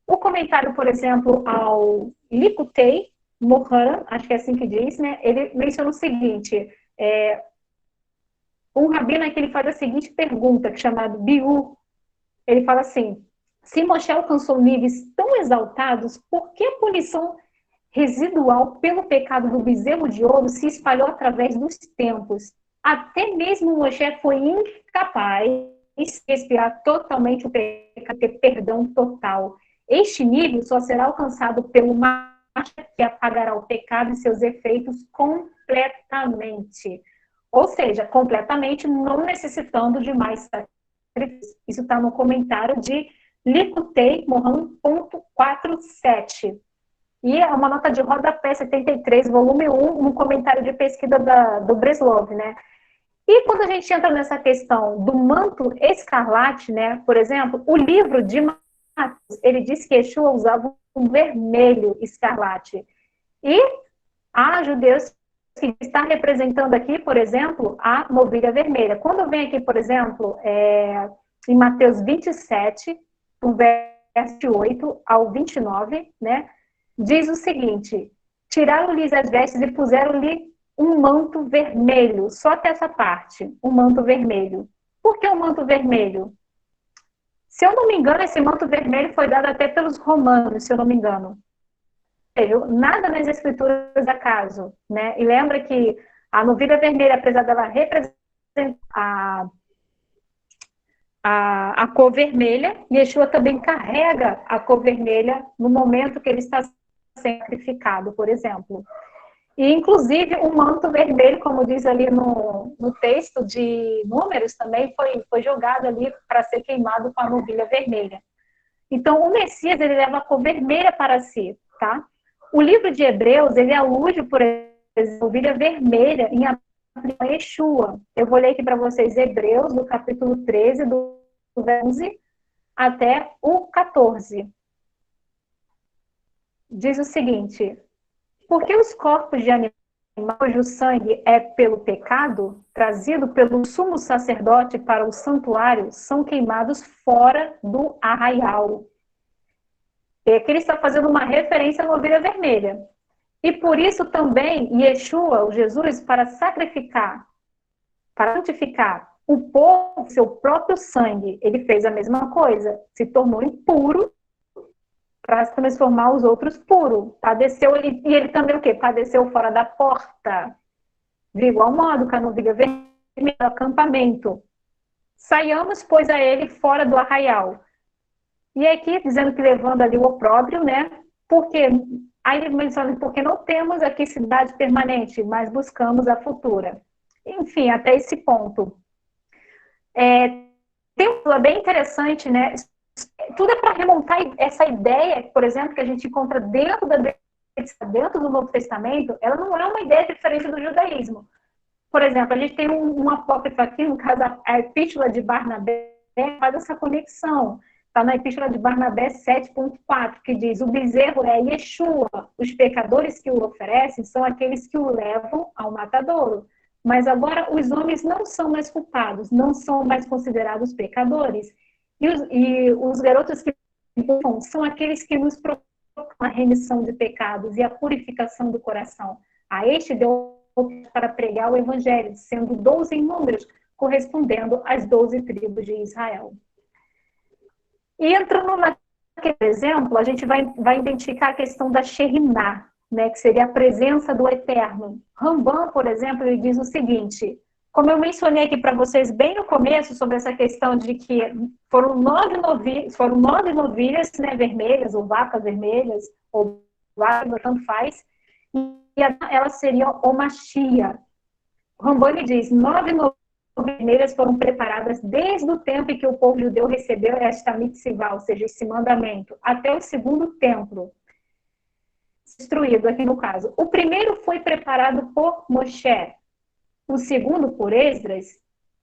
[SPEAKER 3] O comentário, por exemplo, ao Likutei Moharan, acho que é assim que diz, né, ele menciona o seguinte: um rabino que ele faz a seguinte pergunta, que é chamado Biú. Ele fala assim: se Moshe alcançou níveis tão exaltados, por que a punição residual pelo pecado do bezerro de ouro se espalhou através dos tempos? Até mesmo Moshe foi incapaz de expiar totalmente o pecado, ter perdão total. Este nível só será alcançado pelo Mashiach, que apagará o pecado e seus efeitos completamente. Ou seja, completamente, não necessitando de mais sacrifício. Isso está no comentário de Likutei Moharan.47. E é uma nota de rodapé 73, volume 1, um comentário de pesquisa do Breslov, né? E quando a gente entra nessa questão do manto escarlate, né? Por exemplo, o livro de Mateus, ele diz que Yeshua usava um vermelho escarlate. E há judeus que está representando aqui, por exemplo, a novilha vermelha. Quando vem aqui, por exemplo, em Mateus 27, do verso 8 ao 29, né, diz o seguinte: tiraram-lhes as vestes e puseram-lhe um manto vermelho, só até essa parte, um manto vermelho. Por que um manto vermelho? Se eu não me engano, esse manto vermelho foi dado até pelos romanos, se eu não me engano. Nada nas escrituras é acaso, né? E lembra que a novilha vermelha, apesar dela representar a cor vermelha, Yeshua também carrega a cor vermelha no momento que ele está sendo sacrificado, por exemplo. E, inclusive, o manto vermelho, como diz ali no texto de Números, também foi jogado ali para ser queimado com a novilha vermelha. Então, o Messias, ele leva a cor vermelha para si, tá? O livro de Hebreus, ele alude, por exemplo, a ovelha vermelha em Yeshua. Eu vou ler aqui para vocês Hebreus, do capítulo 13, do 11 até o 14. Diz o seguinte: porque os corpos de animais cujo sangue é pelo pecado, trazido pelo sumo sacerdote para o santuário, são queimados fora do arraial. E aqui ele está fazendo uma referência à ovelha vermelha. E por isso também Yeshua, o Jesus, para sacrificar, para santificar o povo, seu próprio sangue, ele fez a mesma coisa. Se tornou impuro para transformar os outros puros. Padeceu, e ele também o quê? Padeceu fora da porta. De igual modo que a novilha vermelha do acampamento. Saiamos, pois, a ele fora do arraial. E aqui, dizendo que levando ali o opróbrio, né? Porque, aí ele menciona, porque não temos aqui cidade permanente, mas buscamos a futura. Enfim, até esse ponto. Tem um plano bem interessante, né? Tudo é para remontar essa ideia, por exemplo, que a gente encontra dentro do Novo Testamento, ela não é uma ideia diferente do judaísmo. Por exemplo, a gente tem um apócrifo aqui, no caso, a Epístola de Barnabé, faz essa conexão. está na Epístola de Barnabé 7.4, que diz: o bezerro é Yeshua, os pecadores que o oferecem são aqueles que o levam ao matadouro. Mas agora os homens não são mais culpados, não são mais considerados pecadores. E os garotos que são aqueles que nos proclamam a remissão de pecados e a purificação do coração. A este deu para pregar o evangelho, sendo 12 em números, correspondendo às 12 tribos de Israel. E entrando naquele exemplo, a gente vai identificar a questão da Shekhinah, né, que seria a presença do Eterno. Rambam, por exemplo, ele diz o seguinte: como eu mencionei aqui para vocês bem no começo sobre essa questão de que foram nove novilhas, né, vermelhas, ou vacas vermelhas, ou vacas, tanto faz, e ela seria o Mashiach. Rambam diz: 9 novilhas vermelhas foram preparadas desde o tempo em que o povo judeu recebeu esta mitzvah, ou seja, esse mandamento, até o segundo templo destruído aqui no caso. O primeiro foi preparado por Moshe, o segundo por Esdras,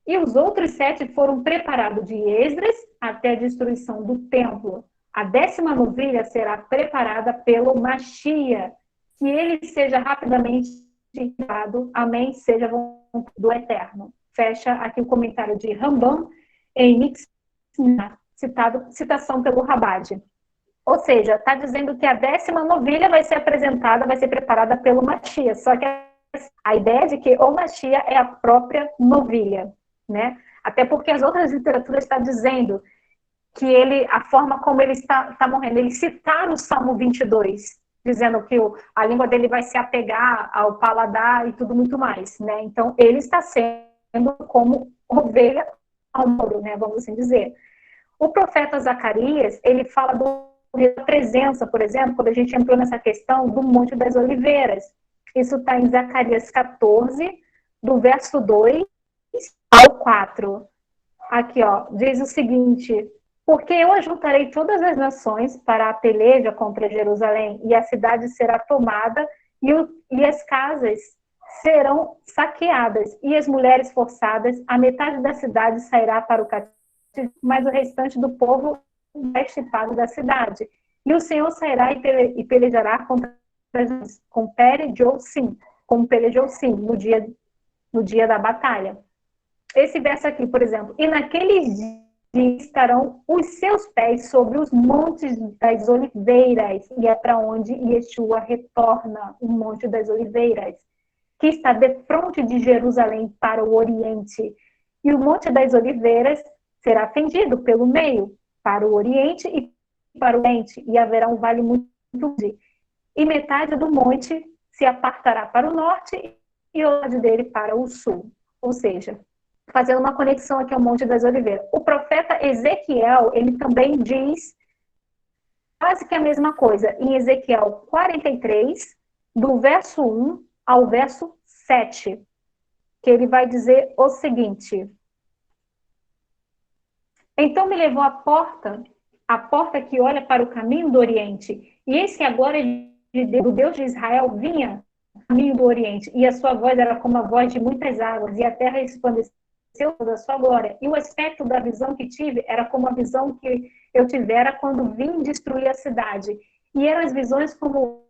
[SPEAKER 3] e os outros 7 foram preparados de Esdras até a destruição do templo. A 10ª novilha será preparada pelo Mashiach, que ele seja rapidamente dado. Amém, seja a vontade do Eterno. Fecha aqui o comentário de Rambam em Mixna, citação pelo Rabad. Ou seja, está dizendo que a 10ª novilha vai ser apresentada, vai ser preparada pelo Mashiach. Só que a ideia de que o Mashiach é a própria novilha, né? Até porque as outras literaturas estão dizendo que ele, a forma como ele está morrendo, ele citar o Salmo 22, dizendo que a língua dele vai se apegar ao paladar e tudo muito mais, né? Então, ele está sendo como ovelha ao muro, né? Vamos assim dizer. O profeta Zacarias, ele fala da presença, por exemplo, quando a gente entrou nessa questão do Monte das Oliveiras. Isso está em Zacarias 14, do verso 2 ao 4. Aqui, ó, diz o seguinte: porque eu ajuntarei todas as nações para a peleja contra Jerusalém, e a cidade será tomada, e as casas serão saqueadas, e as mulheres forçadas, a metade da cidade sairá para o cativeiro, mas o restante do povo vai estipado da cidade. E o Senhor sairá e pelejará com pelejou sim, como pelejou sim, no dia da batalha. Esse verso aqui, por exemplo: e naqueles dias estarão os seus pés sobre os montes das oliveiras, e é para onde Yeshua retorna, o Monte das Oliveiras, que está de frente de Jerusalém para o Oriente. E o Monte das Oliveiras será fendido pelo meio, para o Oriente e para o Oriente, e haverá um vale muito grande. E metade do monte se apartará para o norte e o lado dele para o sul. Ou seja, fazendo uma conexão aqui ao Monte das Oliveiras. O profeta Ezequiel, ele também diz quase que a mesma coisa. Em Ezequiel 43, do verso 1 ao verso 7, que ele vai dizer o seguinte: então me levou à porta que olha para o caminho do Oriente, e eis que agora do Deus de Israel vinha caminho do Oriente, e a sua voz era como a voz de muitas águas, e a terra resplandeceu da sua glória. E o aspecto da visão que tive era como a visão que eu tivera quando vim destruir a cidade. E eram as visões como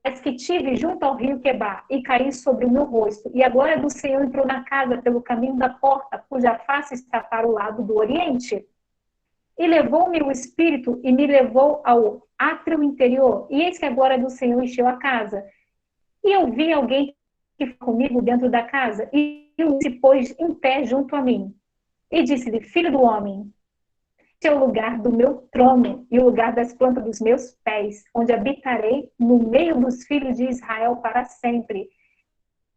[SPEAKER 3] as que tive junto ao rio Quebar, e caí sobre o meu rosto. E a glória do Senhor entrou na casa pelo caminho da porta, cuja face está para o lado do Oriente. E levou-me o Espírito e me levou ao átrio interior. E eis que a glória do Senhor encheu a casa. E eu vi alguém que foi comigo dentro da casa, e se pôs em pé junto a mim. E disse-lhe: filho do homem, este é o lugar do meu trono e o lugar das plantas dos meus pés, onde habitarei no meio dos filhos de Israel para sempre.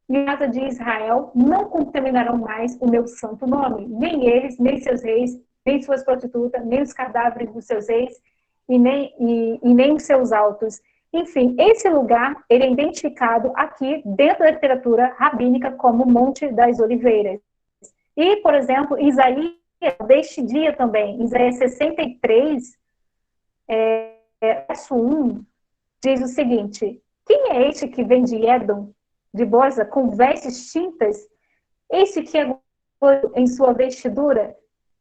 [SPEAKER 3] E a casa de Israel não contaminarão mais o meu santo nome, nem eles, nem seus reis, nem suas prostitutas, nem os cadáveres dos seus reis, e nem os seus altos. Enfim, esse lugar, ele é identificado aqui dentro da literatura rabínica como Monte das Oliveiras. E, por exemplo, Isaías, deste dia também, Isaías 63, verso 1, diz o seguinte: quem é este que vem de Édom, de Boza, com vestes tintas? Este que é em sua vestidura,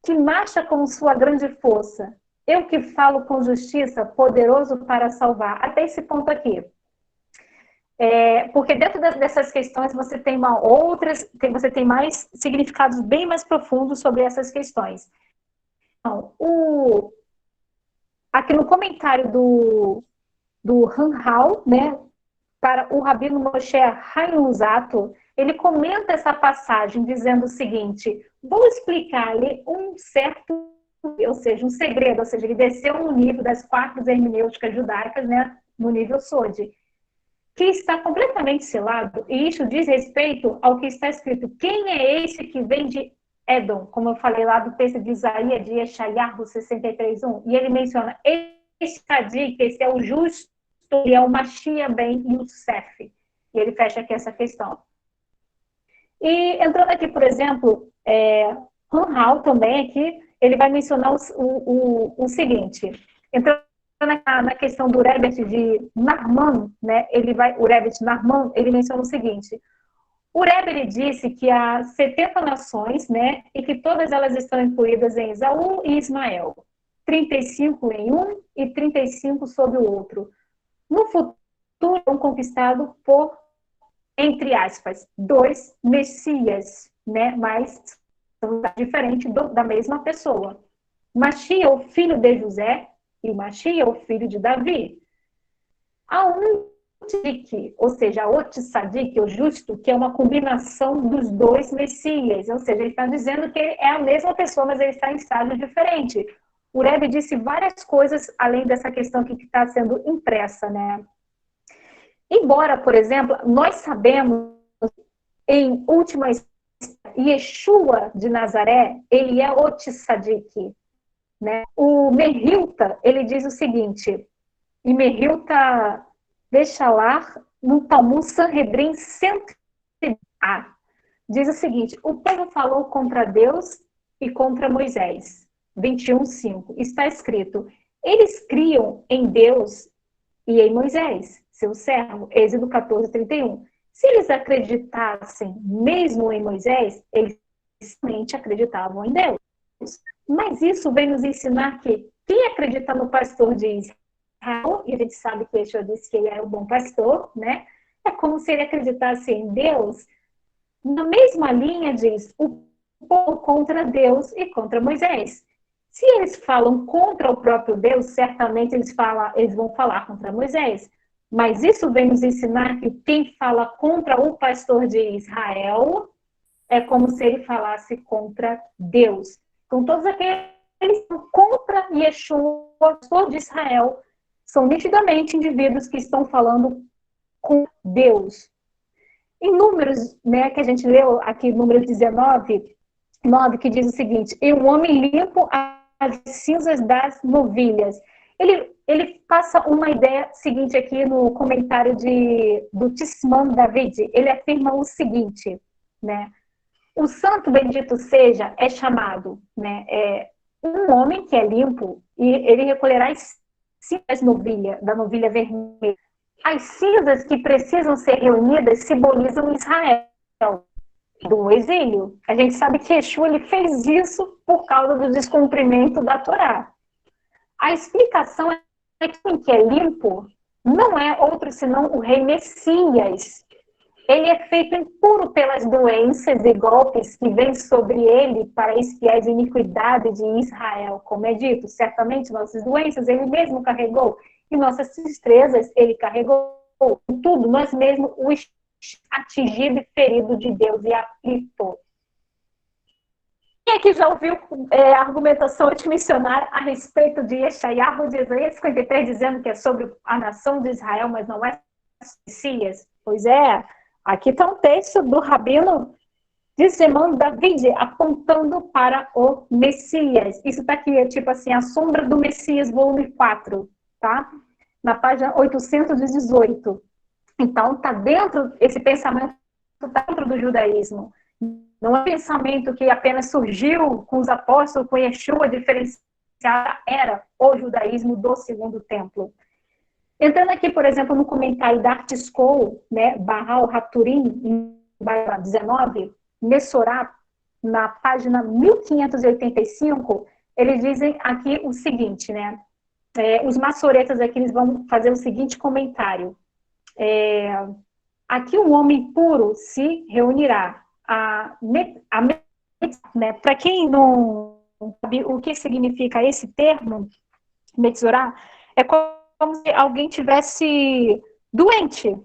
[SPEAKER 3] que marcha com sua grande força. eu que falo com justiça, poderoso para salvar. Até esse ponto aqui. Porque dentro dessas questões você tem você tem mais significados bem mais profundos sobre essas questões. Então, aqui no comentário do Hanhal, né, para o Rabino Moshe Chaim Luzzatto, ele comenta essa passagem dizendo o seguinte: vou explicar-lhe um certo, ou seja, um segredo, ou seja, ele desceu no nível das 4 hermenêuticas judaicas, né, no nível Sod, que está completamente selado, e isso diz respeito ao que está escrito. Quem é esse que vem de Edom? Como eu falei lá do texto de Isaías, de Yeshayahu 63:1, e ele menciona, esse Tzadik, esse é o justo, ele é o Mashiach ben Yosef. E ele fecha aqui essa questão. E entrando aqui, por exemplo, Hanhal também aqui, ele vai mencionar o seguinte, entrando na questão do Rebbe de Nahman, né, o Rebbe de Nahman, ele menciona o seguinte: o Rebbe ele disse que há 70 nações, né, e que todas elas estão incluídas em Esaú e Ismael, 35 em um e 35 sobre o outro. No futuro, são conquistados por, entre aspas, 2 Messias, né, mas diferente da mesma pessoa. Mashiach, o filho de José, e Mashiach, o filho de Davi. Há um Tzadik, ou seja, o Tzadik, o justo, que é uma combinação dos 2 Messias, ou seja, ele está dizendo que é a mesma pessoa, mas ele está em estágio diferente. O Rebbe disse várias coisas, além dessa questão que está sendo impressa, né? Embora, por exemplo, nós sabemos, em última instância, Yeshua de Nazaré, ele é o Tzadik, né? O Mehilta, ele diz o seguinte, e Mehilta Bechalar, no Talmud Sanhedrin 100a, diz o seguinte: o povo falou contra Deus e contra Moisés. 21:5. Está escrito: eles criam em Deus e em Moisés, seu servo. Êxodo 14:31. Se eles acreditassem mesmo em Moisés, eles somente acreditavam em Deus. Mas isso vem nos ensinar que quem acredita no pastor de Israel, e a gente sabe que Yeshua disse que ele era um bom pastor, né? É como se ele acreditasse em Deus. Na mesma linha diz o povo contra Deus e contra Moisés. Se eles falam contra o próprio Deus, certamente eles vão falar contra Moisés. Mas isso vem nos ensinar que quem fala contra o pastor de Israel é como se ele falasse contra Deus. Então, todos aqueles que estão contra Yeshua, o pastor de Israel, são nitidamente indivíduos que estão falando com Deus. Em Números, né, que a gente leu aqui, Números 19:9, que diz o seguinte: e um homem limpo as cinzas das novilhas. Ele passa uma ideia seguinte aqui no comentário do Tisman David. Ele afirma o seguinte, né? O santo bendito seja é chamado, né? Um homem que é limpo e ele recolherá as cinzas da novilha vermelha. As cinzas que precisam ser reunidas simbolizam Israel do exílio. A gente sabe que Yeshua ele fez isso por causa do descumprimento da Torá. A explicação é que quem é limpo não é outro senão o rei Messias. Ele é feito impuro pelas doenças e golpes que vêm sobre ele para expiar as iniquidades de Israel. Como é dito, certamente nossas doenças ele mesmo carregou e nossas tristezas ele carregou. Tudo, nós mesmos o atingido e ferido de Deus e aflito. Quem aqui já ouviu a argumentação antimissionária a respeito de Yeshayahu de Isaías 53, dizendo que é sobre a nação de Israel, mas não é Messias? Pois é, aqui está um texto do Rabino de Zeman David, apontando para o Messias. Isso está aqui, é tipo assim, A Sombra do Messias, volume 4, tá? Na página 818. Então, está dentro, esse pensamento está dentro do judaísmo. Não é um pensamento que apenas surgiu com os apóstolos, com Yeshua, diferenciada, era o judaísmo do segundo templo. Entrando aqui, por exemplo, no comentário da Art School, né, Bahal Haturim, em 19, Messorá, na página 1585, eles dizem aqui o seguinte, né? Os maçoretas aqui, eles vão fazer o seguinte comentário. Aqui um homem puro se reunirá. Né? Para quem não sabe o que significa esse termo, Metzorá, é como se alguém tivesse doente.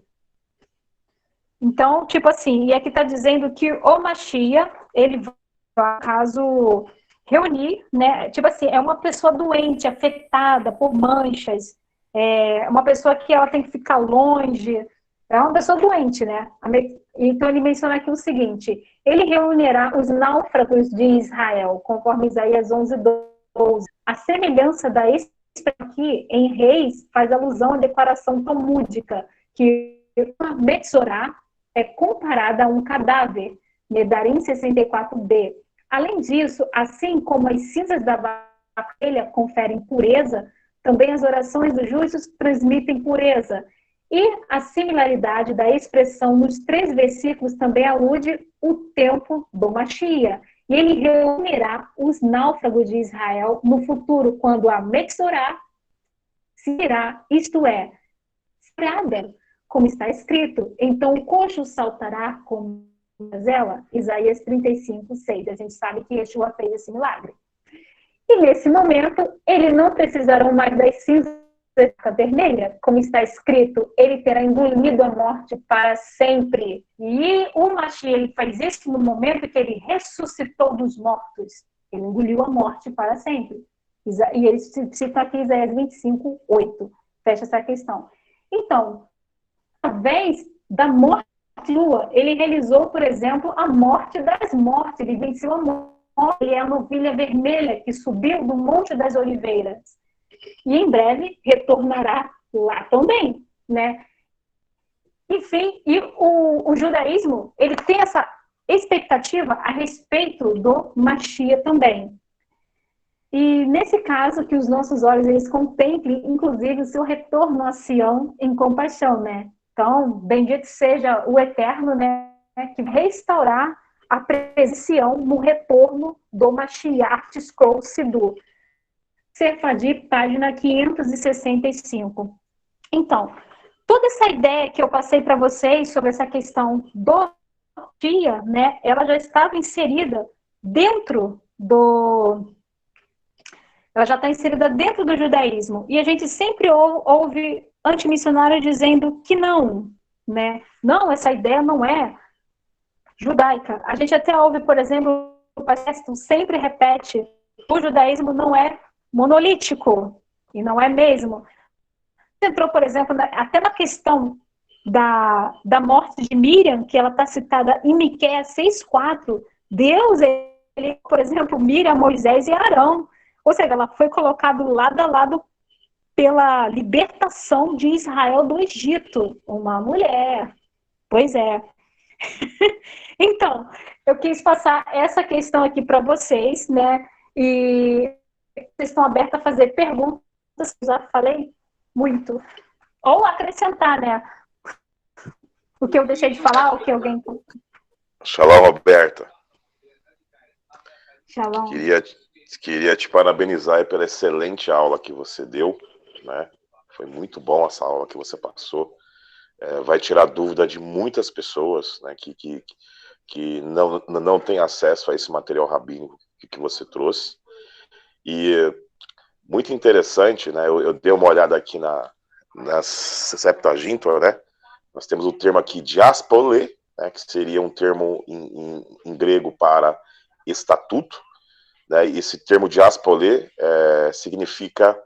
[SPEAKER 3] Então, tipo assim, e aqui está dizendo que o Mashiach, ele vai, caso, reunir, né? Tipo assim, é uma pessoa doente, afetada por manchas, uma pessoa que ela tem que ficar longe, é uma pessoa doente, né? Então, ele menciona aqui o seguinte, ele reunirá os náufragos de Israel, conforme Isaías 11:12. A semelhança da expressão aqui em Reis faz alusão à declaração talmúdica, que a Metzorá é comparada a um cadáver, Nedarim 64b. Além disso, assim como as cinzas da vaquilha conferem pureza, também as orações dos justos transmitem pureza. E a similaridade da expressão nos 3 versículos também alude o tempo do Mashiach. E ele reunirá os náufragos de Israel no futuro, quando a Metzorá se irá, isto é, como está escrito. Então o coxo saltará como gazela, Isaías 35:6. A gente sabe que Yeshua fez esse milagre. E nesse momento, eles não precisarão mais das cinzas vermelha, como está escrito, ele terá engolido a morte para sempre. E o Mashiach, ele faz isso no momento que ele ressuscitou dos mortos. Ele engoliu a morte para sempre. E ele cita aqui Isaías 25:8. Fecha essa questão. Então, através da morte sua, ele realizou, por exemplo, a morte das mortes. Ele venceu a morte. Ele é a novilha vermelha que subiu do Monte das Oliveiras. E em breve retornará lá também, né? Enfim, e o judaísmo, ele tem essa expectativa a respeito do Mashiach também. E nesse caso, que os nossos olhos, eles contemplem, inclusive, o seu retorno a Sião em compaixão, né? Então, bendito seja o Eterno, né? Que restaurar a presença no retorno do Mashiach Scroll Sidur. Sefadi, página 565. Então, toda essa ideia que eu passei para vocês sobre essa questão do dia, né, ela já estava inserida dentro do... Ela já está inserida dentro do judaísmo. E a gente sempre ouve antimissionários dizendo que não, né? Não, essa ideia não é judaica. A gente até ouve, por exemplo, o pastor sempre repete, o judaísmo não é monolítico, e não é mesmo. Entrou, por exemplo, até na questão da morte de Miriam, que ela está citada em Miqueias 6:4. Deus, ele, por exemplo, Miriam, Moisés e Arão. Ou seja, ela foi colocada lado a lado pela libertação de Israel do Egito. Uma mulher. Pois é. Então, eu quis passar essa questão aqui para vocês, né? E vocês estão abertos a fazer perguntas, já falei muito. Ou acrescentar, né? O que eu deixei de falar, o que alguém...
[SPEAKER 1] Shalom, Roberta.
[SPEAKER 3] Shalom.
[SPEAKER 1] Queria te parabenizar pela excelente aula que você deu, né? Foi muito bom essa aula que você passou. Vai tirar dúvida de muitas pessoas, né, que não tem acesso a esse material rabínico que você trouxe. E muito interessante, né? Eu dei uma olhada aqui na Septuaginta, né? Nós temos o termo aqui diaspole, né, que seria um termo em grego para estatuto, né? E esse termo diaspole significa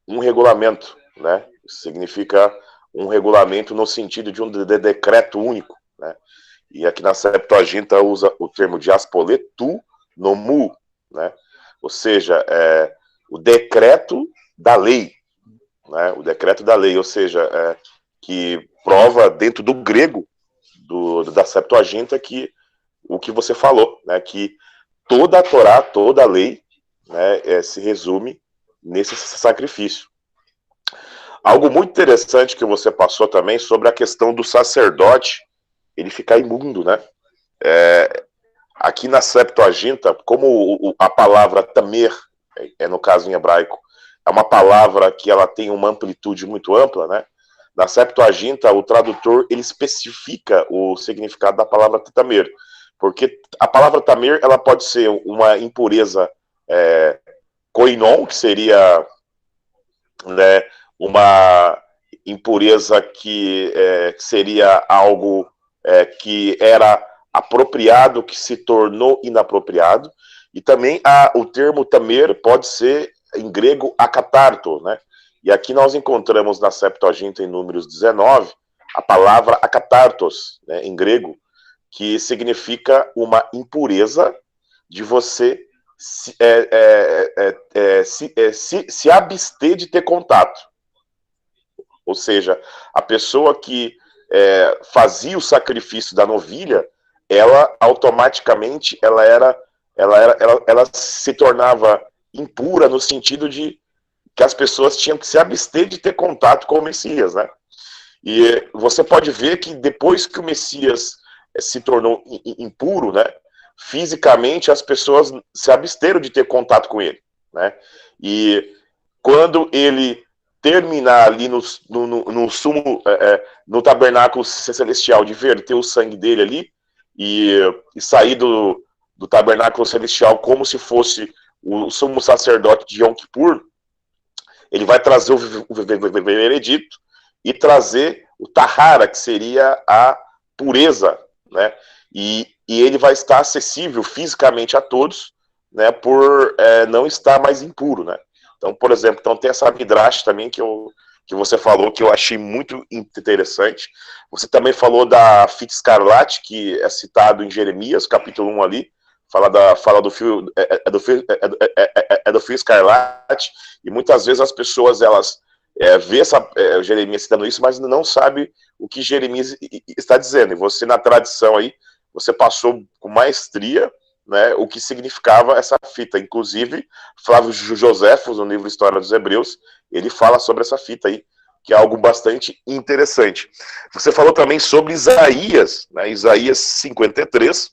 [SPEAKER 1] um regulamento, né? Significa um regulamento no sentido de um decreto único, né? E aqui na Septuaginta usa o termo diaspole tu nomu, né? Ou seja, o decreto da lei, né? O decreto da lei, ou seja, que prova dentro do grego da Septuaginta que o que você falou, né? Que toda a Torá, toda a lei, né, se resume nesse sacrifício. Algo muito interessante que você passou também sobre a questão do sacerdote, ele ficar imundo, né? Aqui na Septuaginta, como a palavra tamer no caso em hebraico, é uma palavra que ela tem uma amplitude muito ampla, né? Na Septuaginta, o tradutor ele especifica o significado da palavra tamer, porque a palavra tamer ela pode ser uma impureza koinon, que seria, né, uma impureza que seria algo que era apropriado, que se tornou inapropriado, e também o termo tamer pode ser, em grego, akatarto, né? E aqui nós encontramos na Septuaginta, em Números 19, a palavra akatartos, né, em grego, que significa uma impureza de você se abster de ter contato. Ou seja, a pessoa que fazia o sacrifício da novilha, ela automaticamente ela se tornava impura no sentido de que as pessoas tinham que se abster de ter contato com o Messias, né? E você pode ver que depois que o Messias se tornou impuro, né, fisicamente as pessoas se absteram de ter contato com ele, né? E quando ele terminar ali no sumo, no tabernáculo celestial, de verter o sangue dele ali e sair do tabernáculo celestial como se fosse o sumo sacerdote de Yom Kippur, ele vai trazer o veredito e trazer o tahara, que seria a pureza, né? E ele vai estar acessível fisicamente a todos, né, por não estar mais impuro, né? Então, por exemplo, tem essa midrash também que você falou, que eu achei muito interessante. Você também falou da fita escarlate, que é citado em Jeremias, capítulo 1 ali, fala do fio, do fio escarlate, e muitas vezes as pessoas, elas vê Jeremias citando isso, mas não sabe o que Jeremias está dizendo. E você, na tradição aí, você passou com maestria, né, o que significava essa fita. Inclusive, Flávio Joséfos, no livro História dos Hebreus, ele fala sobre essa fita aí, que é algo bastante interessante. Você falou também sobre Isaías, né, Isaías 53,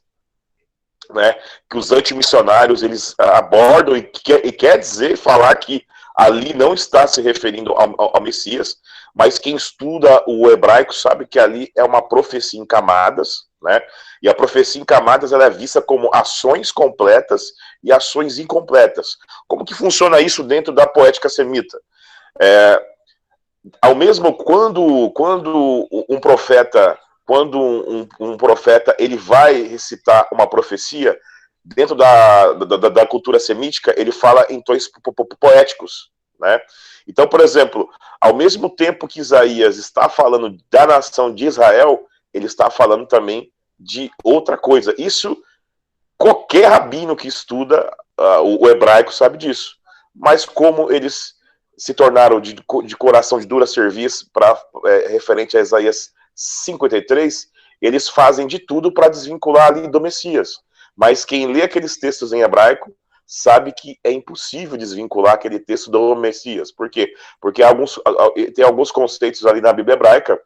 [SPEAKER 1] né, que os antimissionários, eles abordam e quer dizer, falar que ali não está se referindo ao Messias, mas quem estuda o hebraico sabe que ali é uma profecia em camadas, né? E a profecia em camadas, ela é vista como ações completas e ações incompletas. Como que funciona isso dentro da poética semita? Ao mesmo quando um profeta ele vai recitar uma profecia, dentro da cultura semítica, ele fala em tons poéticos, né? Então, por exemplo, ao mesmo tempo que Isaías está falando da nação de Israel, ele está falando também de outra coisa. Isso, qualquer rabino que estuda o hebraico sabe disso. Mas como eles se tornaram de coração de dura serviço referente a Isaías 53, eles fazem de tudo para desvincular ali do Messias. Mas quem lê aqueles textos em hebraico sabe que é impossível desvincular aquele texto do Messias. Por quê? Porque tem alguns conceitos ali na Bíblia hebraica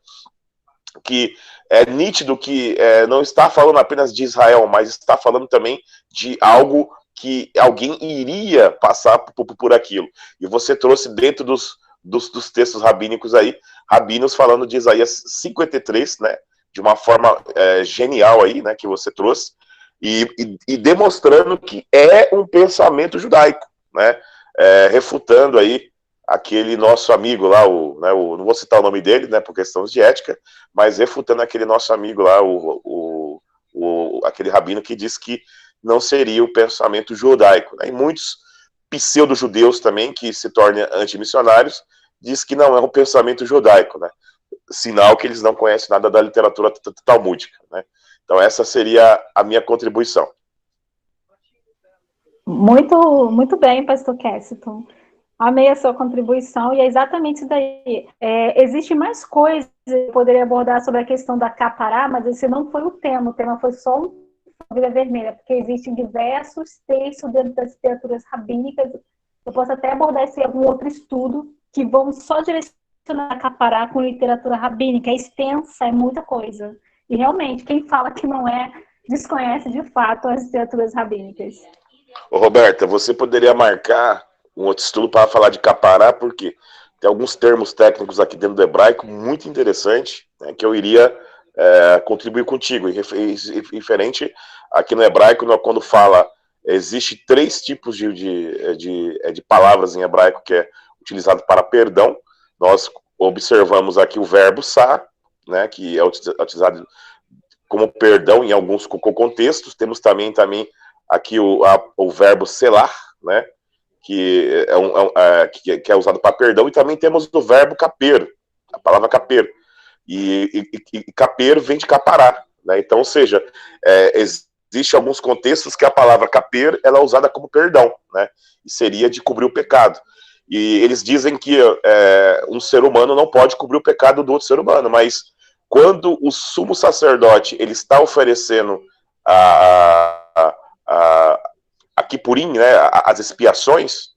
[SPEAKER 1] que é nítido que não está falando apenas de Israel, mas está falando também de algo que alguém iria passar por aquilo. E você trouxe dentro dos textos rabínicos aí, rabinos falando de Isaías 53, né, de uma forma genial aí, né, que você trouxe, e demonstrando que é um pensamento judaico, né, refutando aí aquele nosso amigo lá, não vou citar o nome dele, né, por questões de ética, mas refutando aquele nosso amigo lá, aquele rabino que diz que não seria o pensamento judaico, né? E muitos pseudo-judeus também, que se tornam antimissionários, diz que não é um pensamento judaico, né? Sinal que eles não conhecem nada da literatura talmúdica, né? Então essa seria a minha contribuição.
[SPEAKER 3] Muito, muito bem, pastor Kessiton. Amei a sua contribuição, e é exatamente isso daí. Existe mais coisas que eu poderia abordar sobre a questão da capará, mas esse não foi o tema foi só a Bíblia Vermelha, porque existem diversos textos dentro das literaturas rabínicas. Eu posso até abordar esse algum outro estudo, que vão só direcionar a capará com literatura rabínica. É extensa, é muita coisa. E realmente, quem fala que não desconhece de fato as literaturas rabínicas.
[SPEAKER 1] Ô, Roberta, você poderia marcar um outro estudo para falar de capará, porque tem alguns termos técnicos aqui dentro do hebraico muito interessante, né, que eu iria contribuir contigo. Referente aqui no hebraico, quando fala, existe 3 tipos de palavras em hebraico que é utilizado para perdão. Nós observamos aqui o verbo sa, né, que é utilizado como perdão em alguns contextos. Temos também aqui o verbo selar, né, que é usado para perdão, e também temos o verbo caper, a palavra caper. E caper vem de capará, né? Então, ou seja, existe alguns contextos que a palavra caper ela é usada como perdão, né? E seria de cobrir o pecado. E eles dizem que um ser humano não pode cobrir o pecado do outro ser humano, mas quando o sumo sacerdote ele está oferecendo a Kipurim, né, as expiações,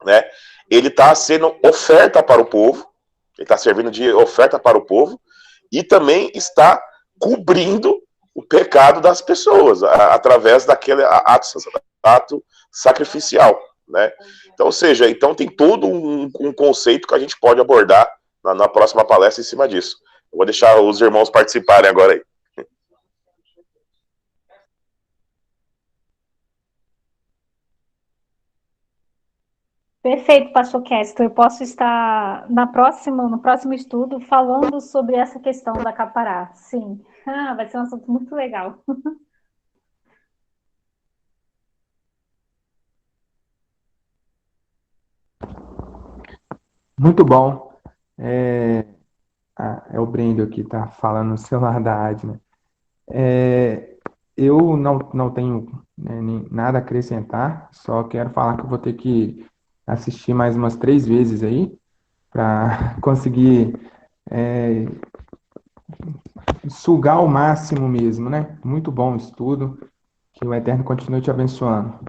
[SPEAKER 1] né, ele está sendo oferta para o povo, ele está servindo de oferta para o povo, e também está cobrindo o pecado das pessoas, através daquele ato sacrificial, né? Então, ou seja, então tem todo um conceito que a gente pode abordar na próxima palestra em cima disso. Eu vou deixar os irmãos participarem agora aí.
[SPEAKER 3] Perfeito, pastor Kester. Eu posso estar no próximo estudo falando sobre essa questão da capará. Sim. Vai ser um assunto muito legal.
[SPEAKER 2] Muito bom. É o Brendo aqui, tá falando no celular da Adna. Eu não tenho, né, nada a acrescentar, só quero falar que eu vou ter que assistir mais umas 3 vezes aí, para conseguir sugar ao máximo mesmo, né? Muito bom o estudo, que o Eterno continue te abençoando.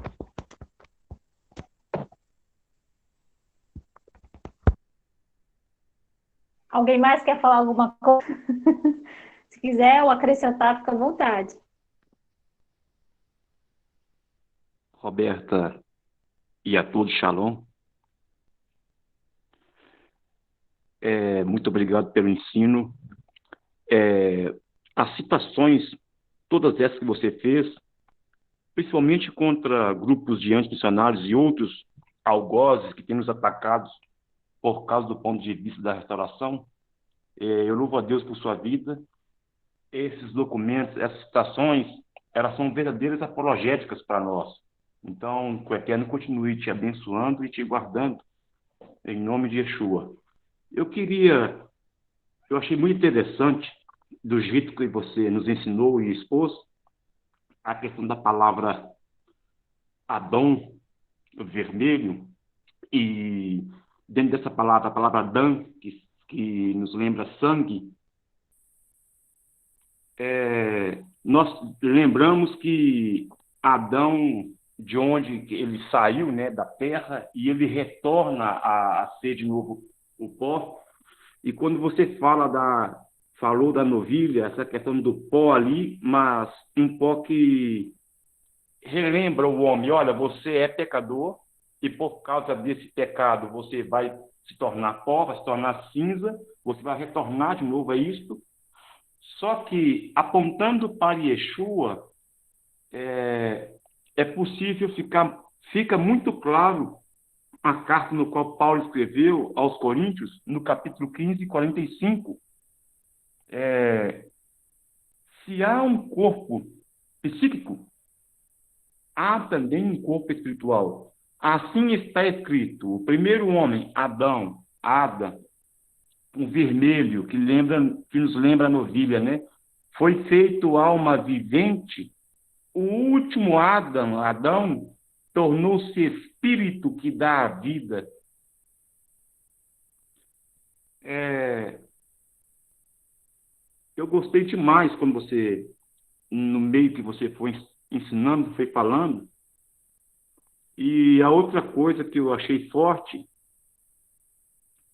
[SPEAKER 3] Alguém mais quer falar alguma coisa? Se quiser ou acrescentar, fica à vontade.
[SPEAKER 4] Roberta e a todos, Shalom. Muito obrigado pelo ensino. As citações, todas essas que você fez, principalmente contra grupos de antimissionários e outros algozes que têm nos atacado por causa do ponto de vista da restauração, eu louvo a Deus por sua vida. Esses documentos, essas citações, elas são verdadeiras apologéticas para nós. Então, que o Eterno continue te abençoando e te guardando, em nome de Yeshua. Eu achei muito interessante, do jeito que você nos ensinou e expôs, a questão da palavra Adão, vermelho, e dentro dessa palavra, a palavra Dan, que nos lembra sangue, nós lembramos que Adão, de onde ele saiu, né, da terra, e ele retorna a ser de novo o pó. E quando você falou da novilha, essa questão do pó ali, mas um pó que relembra o homem, olha, você é pecador, e por causa desse pecado você vai se tornar pó, vai se tornar cinza, você vai retornar de novo a isto. Só que, apontando para Yeshua, possível fica muito claro a carta no qual Paulo escreveu aos Coríntios, no capítulo 15, 45. Se há um corpo psíquico, há também um corpo espiritual. Assim está escrito: o primeiro homem, Adão, um vermelho, que nos lembra a novilha, né? Foi feito alma vivente. O último Adão, tornou-se espírito que dá a vida. Eu gostei demais quando você, no meio que você foi ensinando, foi falando. E a outra coisa que eu achei forte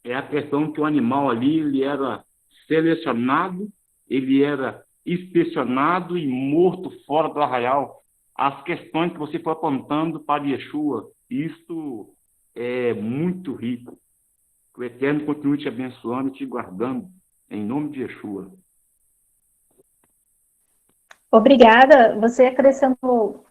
[SPEAKER 4] é a questão que o animal ali, ele era selecionado, ele era inspecionado e morto fora do arraial. As questões que você foi apontando para Yeshua, isso é muito rico. Que o Eterno continue te abençoando e te guardando, em nome de Yeshua.
[SPEAKER 3] Obrigada. Você acrescentou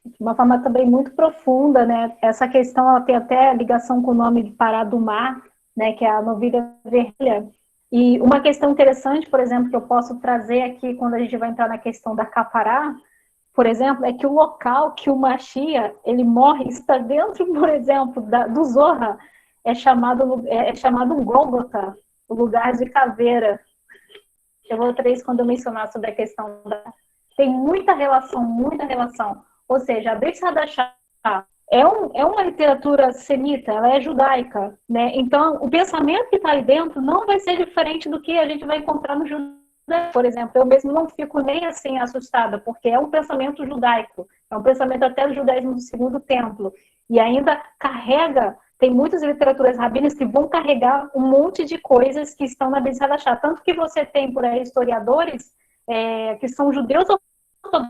[SPEAKER 3] de uma forma também muito profunda, né? Essa questão ela tem até ligação com o nome de Pará do Mar, né? Que é a novilha vermelha. E uma questão interessante, por exemplo, que eu posso trazer aqui quando a gente vai entrar na questão da Capará, por exemplo, é que o local que o Machia, ele morre, está dentro, por exemplo, do Zorra, é chamado um Gólgota, o lugar de caveira. Eu vou trazer isso quando eu mencionar sobre a questão da... Tem muita relação, muita relação. Ou seja, a Brit Hadashah é uma literatura semita, ela é judaica, né? Então, o pensamento que está aí dentro não vai ser diferente do que a gente vai encontrar no judaísmo. Por exemplo, eu mesmo não fico nem assim assustada, porque é um pensamento judaico, é um pensamento até do judaísmo do Segundo Templo, e ainda carrega, tem muitas literaturas rabínicas que vão carregar um monte de coisas que estão na Brit Hadashah, tanto que você tem por aí historiadores que são judeus,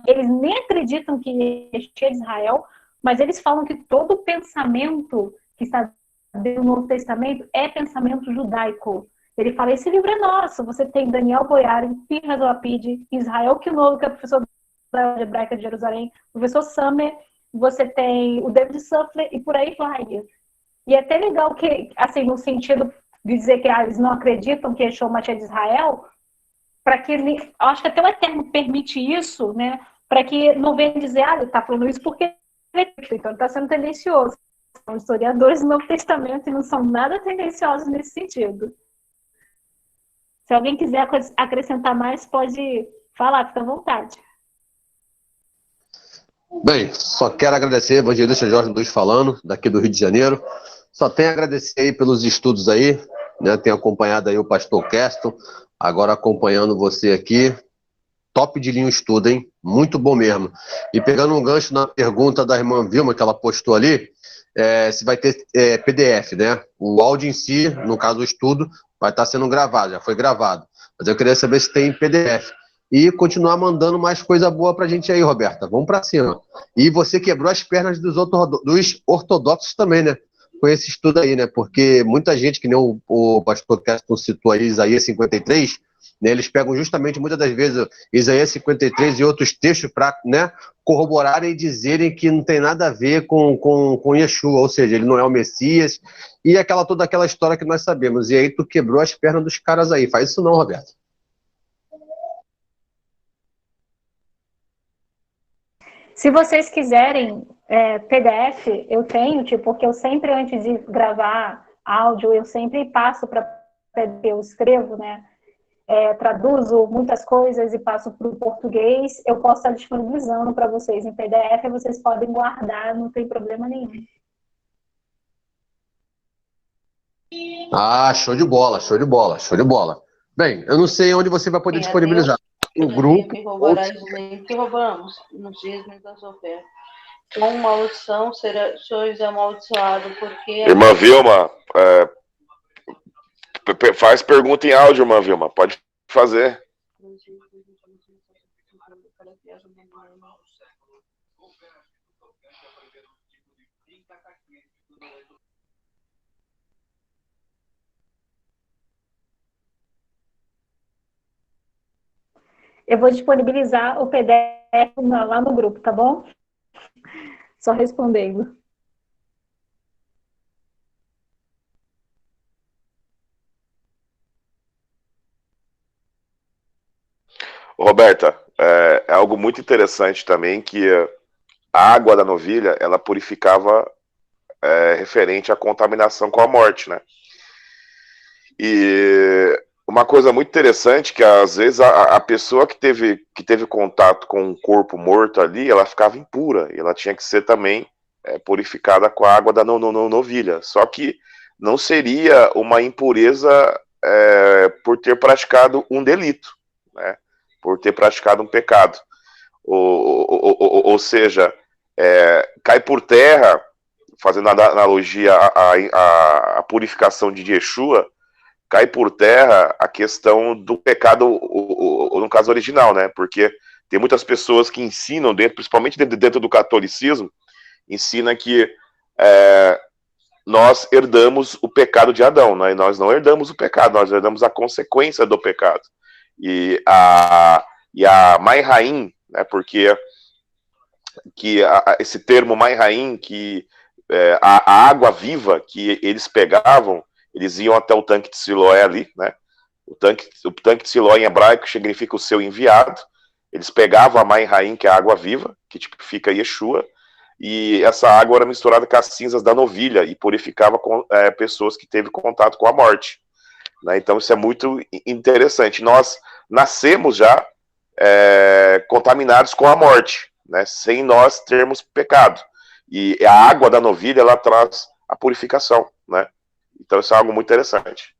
[SPEAKER 3] eles nem acreditam que é de Israel, mas eles falam que todo o pensamento que está no Novo Testamento é pensamento judaico. Ele fala, esse livro é nosso. Você tem Daniel Boyarin, Pinhas Lapid, Israel Kinovo, que é professor da Hebraica de Jerusalém, professor Samer, você tem o David Suffler e por aí vai. E é até legal que, assim, no sentido de dizer que eles não acreditam que Yeshua é de Israel, para que ele, acho que até o Eterno permite isso, né? Para que não venha dizer, ele está falando isso porque então está sendo tendencioso. São historiadores do Novo Testamento e não são nada tendenciosos nesse sentido. Se alguém quiser acrescentar mais, pode falar, fica à vontade.
[SPEAKER 5] Bem, só quero agradecer, evangelista Jorge Luiz falando, daqui do Rio de Janeiro. Só tenho a agradecer aí pelos estudos aí, né? Tenho acompanhado aí o pastor Keston, agora acompanhando você aqui. Top de linha o estudo, hein? Muito bom mesmo. E pegando um gancho na pergunta da irmã Vilma, que ela postou ali, se vai ter PDF, né? O áudio em si, no caso o estudo, vai estar sendo gravado, já foi gravado. Mas eu queria saber se tem PDF. E continuar mandando mais coisa boa pra gente aí, Roberta. Vamos pra cima. E você quebrou as pernas dos ortodoxos também, né? Com esse estudo aí, né? Porque muita gente, que nem o pastor Keston citou aí, Isaías 53, né, eles pegam justamente, muitas das vezes, Isaías 53 e outros textos para, né, corroborarem e dizerem que não tem nada a ver com Yeshua, ou seja, ele não é o Messias, e toda aquela história que nós sabemos. E aí tu quebrou as pernas dos caras aí. Faz isso não, Roberto.
[SPEAKER 3] Se vocês quiserem PDF, eu tenho, porque eu sempre, antes de gravar áudio, eu sempre passo para PDF, eu escrevo, né? Traduzo muitas coisas e passo para o português, eu posso estar disponibilizando para vocês em PDF, vocês podem guardar, não tem problema nenhum.
[SPEAKER 5] Ah, show de bola, show de bola, show de bola. Bem, eu não sei onde você vai poder disponibilizar. No grupo.
[SPEAKER 6] Que roubarás o bem que roubamos nos dízimos das ofertas. Com maldição sois amaldiçoado, porque...
[SPEAKER 1] Irmã Vilma, faz pergunta em áudio, irmã Vilma. Pode fazer.
[SPEAKER 3] Eu vou disponibilizar o PDF lá no grupo, tá bom? Só respondendo.
[SPEAKER 1] Roberta, é algo muito interessante também que a água da novilha, ela purificava referente à contaminação com a morte, né? E uma coisa muito interessante que às vezes a pessoa que teve contato com um corpo morto ali, ela ficava impura, e ela tinha que ser também purificada com a água da novilha. Só que não seria uma impureza por ter praticado um delito, né? Por ter praticado um pecado. Ou seja, cai por terra, fazendo a analogia à purificação de Yeshua, cai por terra a questão do pecado, no caso original, né? Porque tem muitas pessoas que ensinam, principalmente dentro do catolicismo, ensina que nós herdamos o pecado de Adão, né? Nós não herdamos o pecado, nós herdamos a consequência do pecado. E a Mai Raim, né, porque esse termo Mai Raim, que a água viva que eles pegavam, eles iam até o tanque de Siloé ali, né? O tanque de Siloé em hebraico significa o seu enviado. Eles pegavam a Mai Raim, que é a água viva, que tipifica Yeshua, e essa água era misturada com as cinzas da novilha e purificava pessoas que teve contato com a morte. Né? Então isso é muito interessante. Nós nascemos já contaminados com a morte, né? Sem nós termos pecado. E a água da novilha, ela traz a purificação, né? Então isso é algo muito interessante.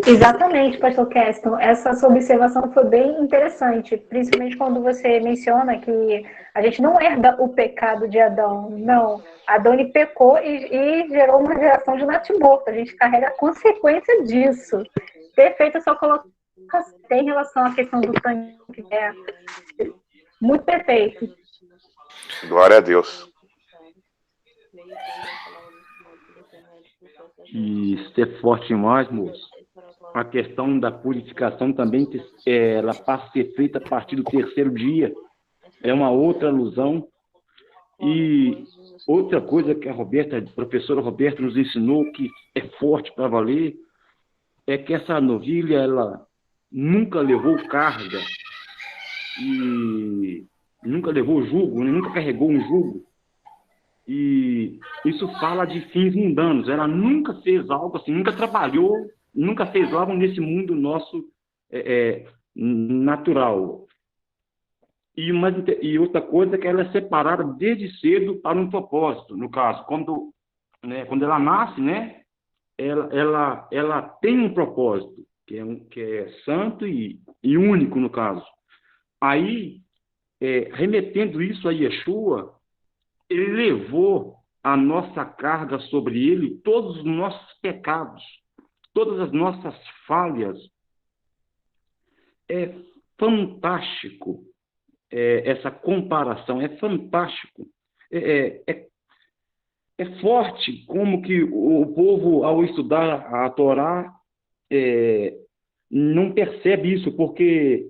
[SPEAKER 3] Exatamente, pastor Keston. Essa sua observação foi bem interessante, principalmente quando você menciona que a gente não herda o pecado de Adão. Não, Adão ele pecou e gerou uma geração de natimorto. A gente carrega a consequência disso. Perfeito a sua colocação em relação à questão do tanque. Muito perfeito.
[SPEAKER 1] Glória a Deus.
[SPEAKER 4] Isso é forte demais, moço. A questão da purificação também, ela passa a ser feita a partir do terceiro dia. É uma outra alusão. E outra coisa que a professora Roberta nos ensinou, que é forte para valer, é que essa novilha, ela nunca levou carga e nunca levou jugo, né? Nunca carregou um jugo. E isso fala de fins mundanos. Ela nunca fez algo assim, nunca trabalhou, nunca fez algo nesse mundo nosso natural. E outra coisa é que ela é separada desde cedo para um propósito. No caso, quando ela nasce, né, ela tem um propósito, que é santo e único, no caso. Aí, remetendo isso a Yeshua, ele levou a nossa carga sobre ele, todos os nossos pecados, todas as nossas falhas. É fantástico essa comparação, é fantástico. É forte como que o povo, ao estudar a Torá, não percebe isso, porque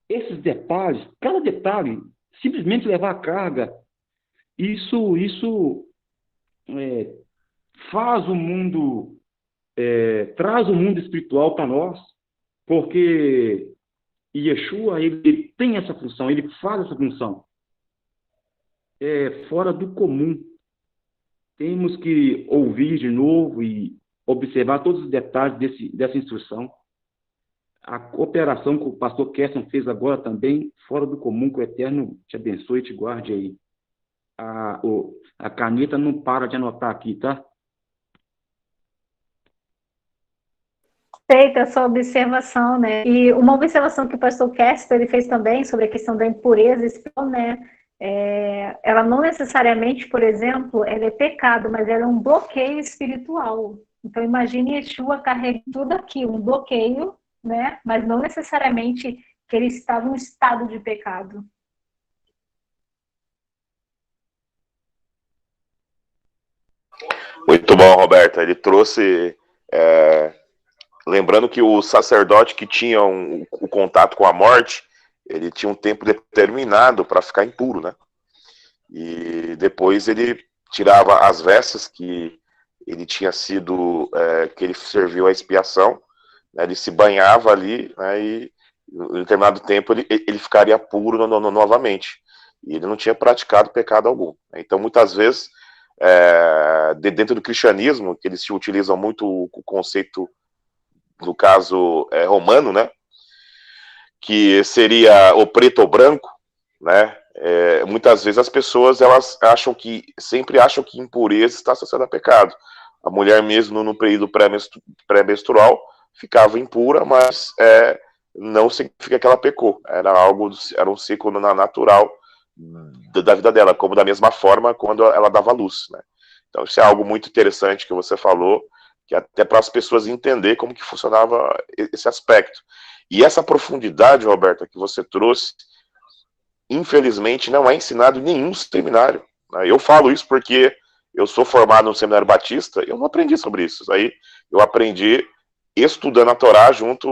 [SPEAKER 4] esses detalhes, cada detalhe, simplesmente levar a carga, isso faz o mundo, traz o mundo espiritual para nós, porque Yeshua, ele tem essa função, ele faz essa função. É fora do comum. Temos que ouvir de novo e observar todos os detalhes dessa instrução. A cooperação que o pastor Keston fez agora também, fora do comum, que o Eterno te abençoe e te guarde aí. A caneta não para de anotar aqui, tá?
[SPEAKER 3] Feita a sua observação, né? E uma observação que o pastor Keston ele fez também sobre a questão da impureza espiritual, né? Ela não necessariamente, por exemplo, ela é pecado, mas ela é um bloqueio espiritual. Então, imagine Yeshua carregando tudo aqui, um bloqueio, né? Mas não necessariamente que ele estava em um estado de pecado.
[SPEAKER 1] Muito bom, Roberta. Ele trouxe... lembrando que o sacerdote que tinha o contato com a morte, ele tinha um tempo determinado para ficar impuro, né? E depois ele tirava as vestes que ele tinha sido, que ele serviu à expiação, né? Ele se banhava ali, né? E em determinado tempo ele ficaria puro novamente. E ele não tinha praticado pecado algum. Então, muitas vezes, dentro do cristianismo, que eles utilizam muito o conceito, no caso romano, né, que seria o preto ou branco, né, muitas vezes as pessoas sempre acham que impureza está associada a pecado. A mulher mesmo no período pré-menstrual ficava impura, mas não significa que ela pecou. Era um ciclo natural da vida dela, como da mesma forma quando ela dava luz, né. Então isso é algo muito interessante que você falou, que até para as pessoas entender como que funcionava esse aspecto. E essa profundidade, Roberta, que você trouxe, infelizmente não é ensinado em nenhum seminário. Eu falo isso porque eu sou formado no Seminário Batista, eu não aprendi sobre isso. Isso aí eu aprendi estudando a Torá junto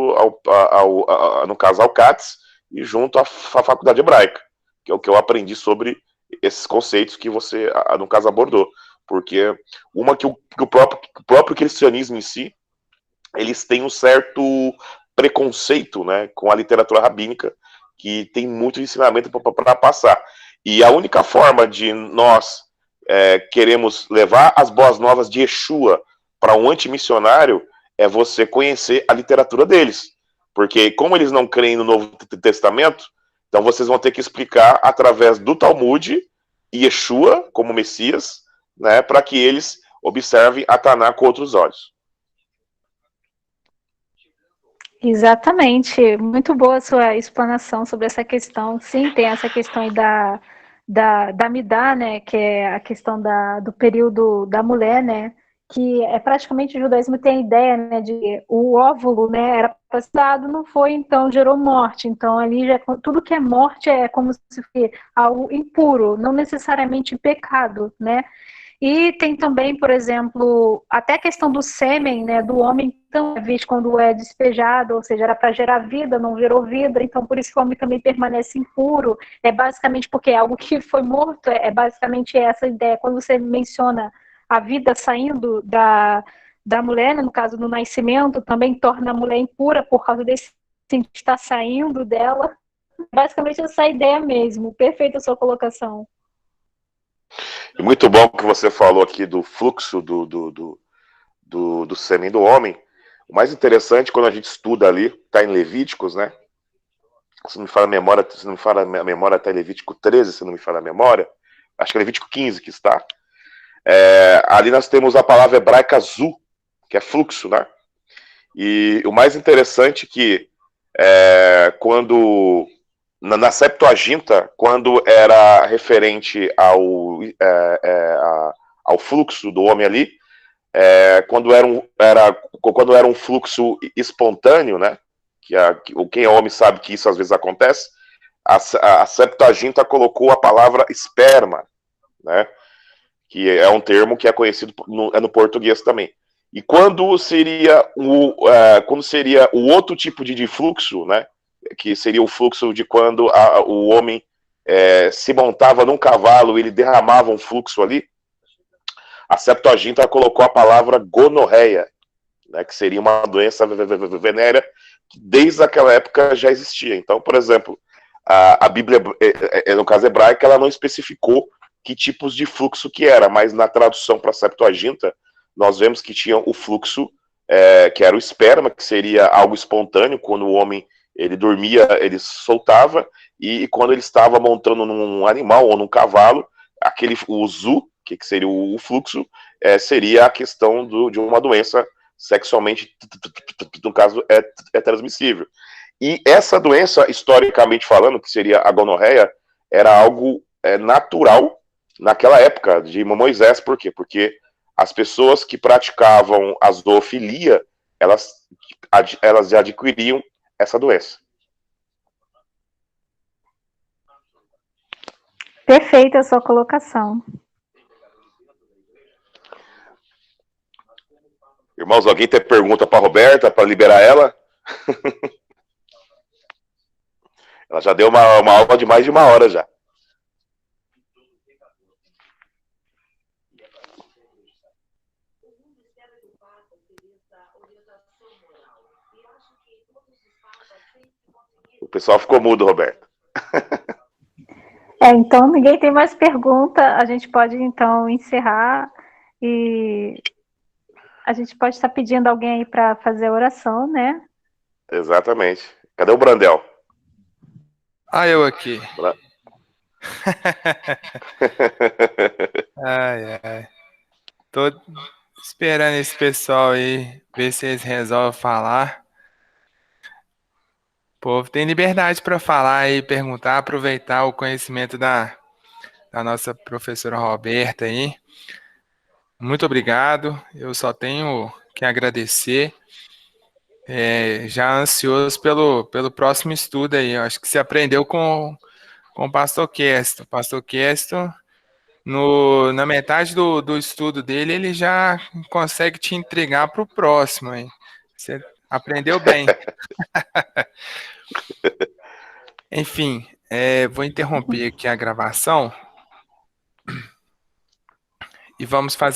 [SPEAKER 1] no caso, ao CATS e junto à Faculdade Hebraica, que é o que eu aprendi sobre esses conceitos que você, no caso, abordou. Porque uma que o próprio cristianismo em si, eles têm um certo preconceito, né, com a literatura rabínica, que tem muito ensinamento para passar. E a única forma de nós queremos levar as boas novas de Yeshua para um antimissionário é você conhecer a literatura deles. Porque como eles não creem no Novo Testamento, então vocês vão ter que explicar através do Talmud Yeshua como Messias, né, para que eles observem a Taná com outros olhos.
[SPEAKER 3] Exatamente, muito boa a sua explanação sobre essa questão. Sim, tem essa questão aí da Midá, né, que é a questão do período da mulher, né, que é praticamente o judaísmo tem a ideia, né, de o óvulo, né, era passado, não foi, então gerou morte. Então ali já tudo que é morte é como se fosse algo impuro, não necessariamente pecado, né? E tem também, por exemplo, até a questão do sêmen, né, do homem tão visto quando é despejado, ou seja, era para gerar vida, não gerou vida, então por isso que o homem também permanece impuro. É basicamente porque é algo que foi morto, é basicamente essa ideia. Quando você menciona a vida saindo da mulher, né, no caso do nascimento, também torna a mulher impura por causa desse que está saindo dela. Basicamente essa ideia mesmo. Perfeita a sua colocação.
[SPEAKER 1] E muito bom que você falou aqui do fluxo do sêmen do homem. O mais interessante, quando a gente estuda ali, está em Levíticos, né? Se não me fala a memória, está em Levítico 13, se não me fala a memória. Acho que é Levítico 15 que está. Ali nós temos a palavra hebraica zu, que é fluxo, né? E o mais interessante que quando na Septuaginta, quando era referente ao fluxo do homem ali, quando era um fluxo espontâneo, né? Quem é homem sabe que isso às vezes acontece. A Septuaginta colocou a palavra esperma, né? Que é um termo que é conhecido no português também. E quando seria o outro tipo de fluxo, né? Que seria o fluxo de quando o homem se montava num cavalo, ele derramava um fluxo ali, a Septuaginta colocou a palavra gonorreia, né, que seria uma doença venérea que desde aquela época já existia. Então, por exemplo, a Bíblia, no caso hebraica, ela não especificou que tipos de fluxo que era, mas na tradução para a Septuaginta, nós vemos que tinha o fluxo, que era o esperma, que seria algo espontâneo, quando o homem ele dormia, ele soltava, e quando ele estava montando num animal ou num cavalo, o zu, que seria o fluxo, seria a questão de uma doença sexualmente, no caso, é transmissível. E essa doença, historicamente falando, que seria a gonorreia, era algo natural naquela época de Moisés. Por quê? Porque as pessoas que praticavam a zoofilia, elas já adquiriam essa doença.
[SPEAKER 3] Perfeita a sua colocação.
[SPEAKER 1] Irmãos, alguém tem pergunta para a Roberta, para liberar ela? Ela já deu uma aula de mais de uma hora já. O pessoal ficou mudo, Roberto.
[SPEAKER 3] Então ninguém tem mais pergunta. A gente pode então encerrar e a gente pode estar pedindo alguém aí para fazer a oração, né?
[SPEAKER 1] Exatamente. Cadê o Brandel?
[SPEAKER 7] Eu aqui. Ai. Tô esperando esse pessoal aí, ver se eles resolvem falar. O povo tem liberdade para falar e perguntar, aproveitar o conhecimento da nossa professora Roberta aí. Muito obrigado. Eu só tenho que agradecer. Já ansioso pelo próximo estudo aí. Eu acho que você aprendeu com o Pastor Kesto. O Pastor Kesto Na metade do estudo dele, ele já consegue te entregar para o próximo, hein? Você aprendeu bem. Enfim, vou interromper aqui a gravação e vamos fazer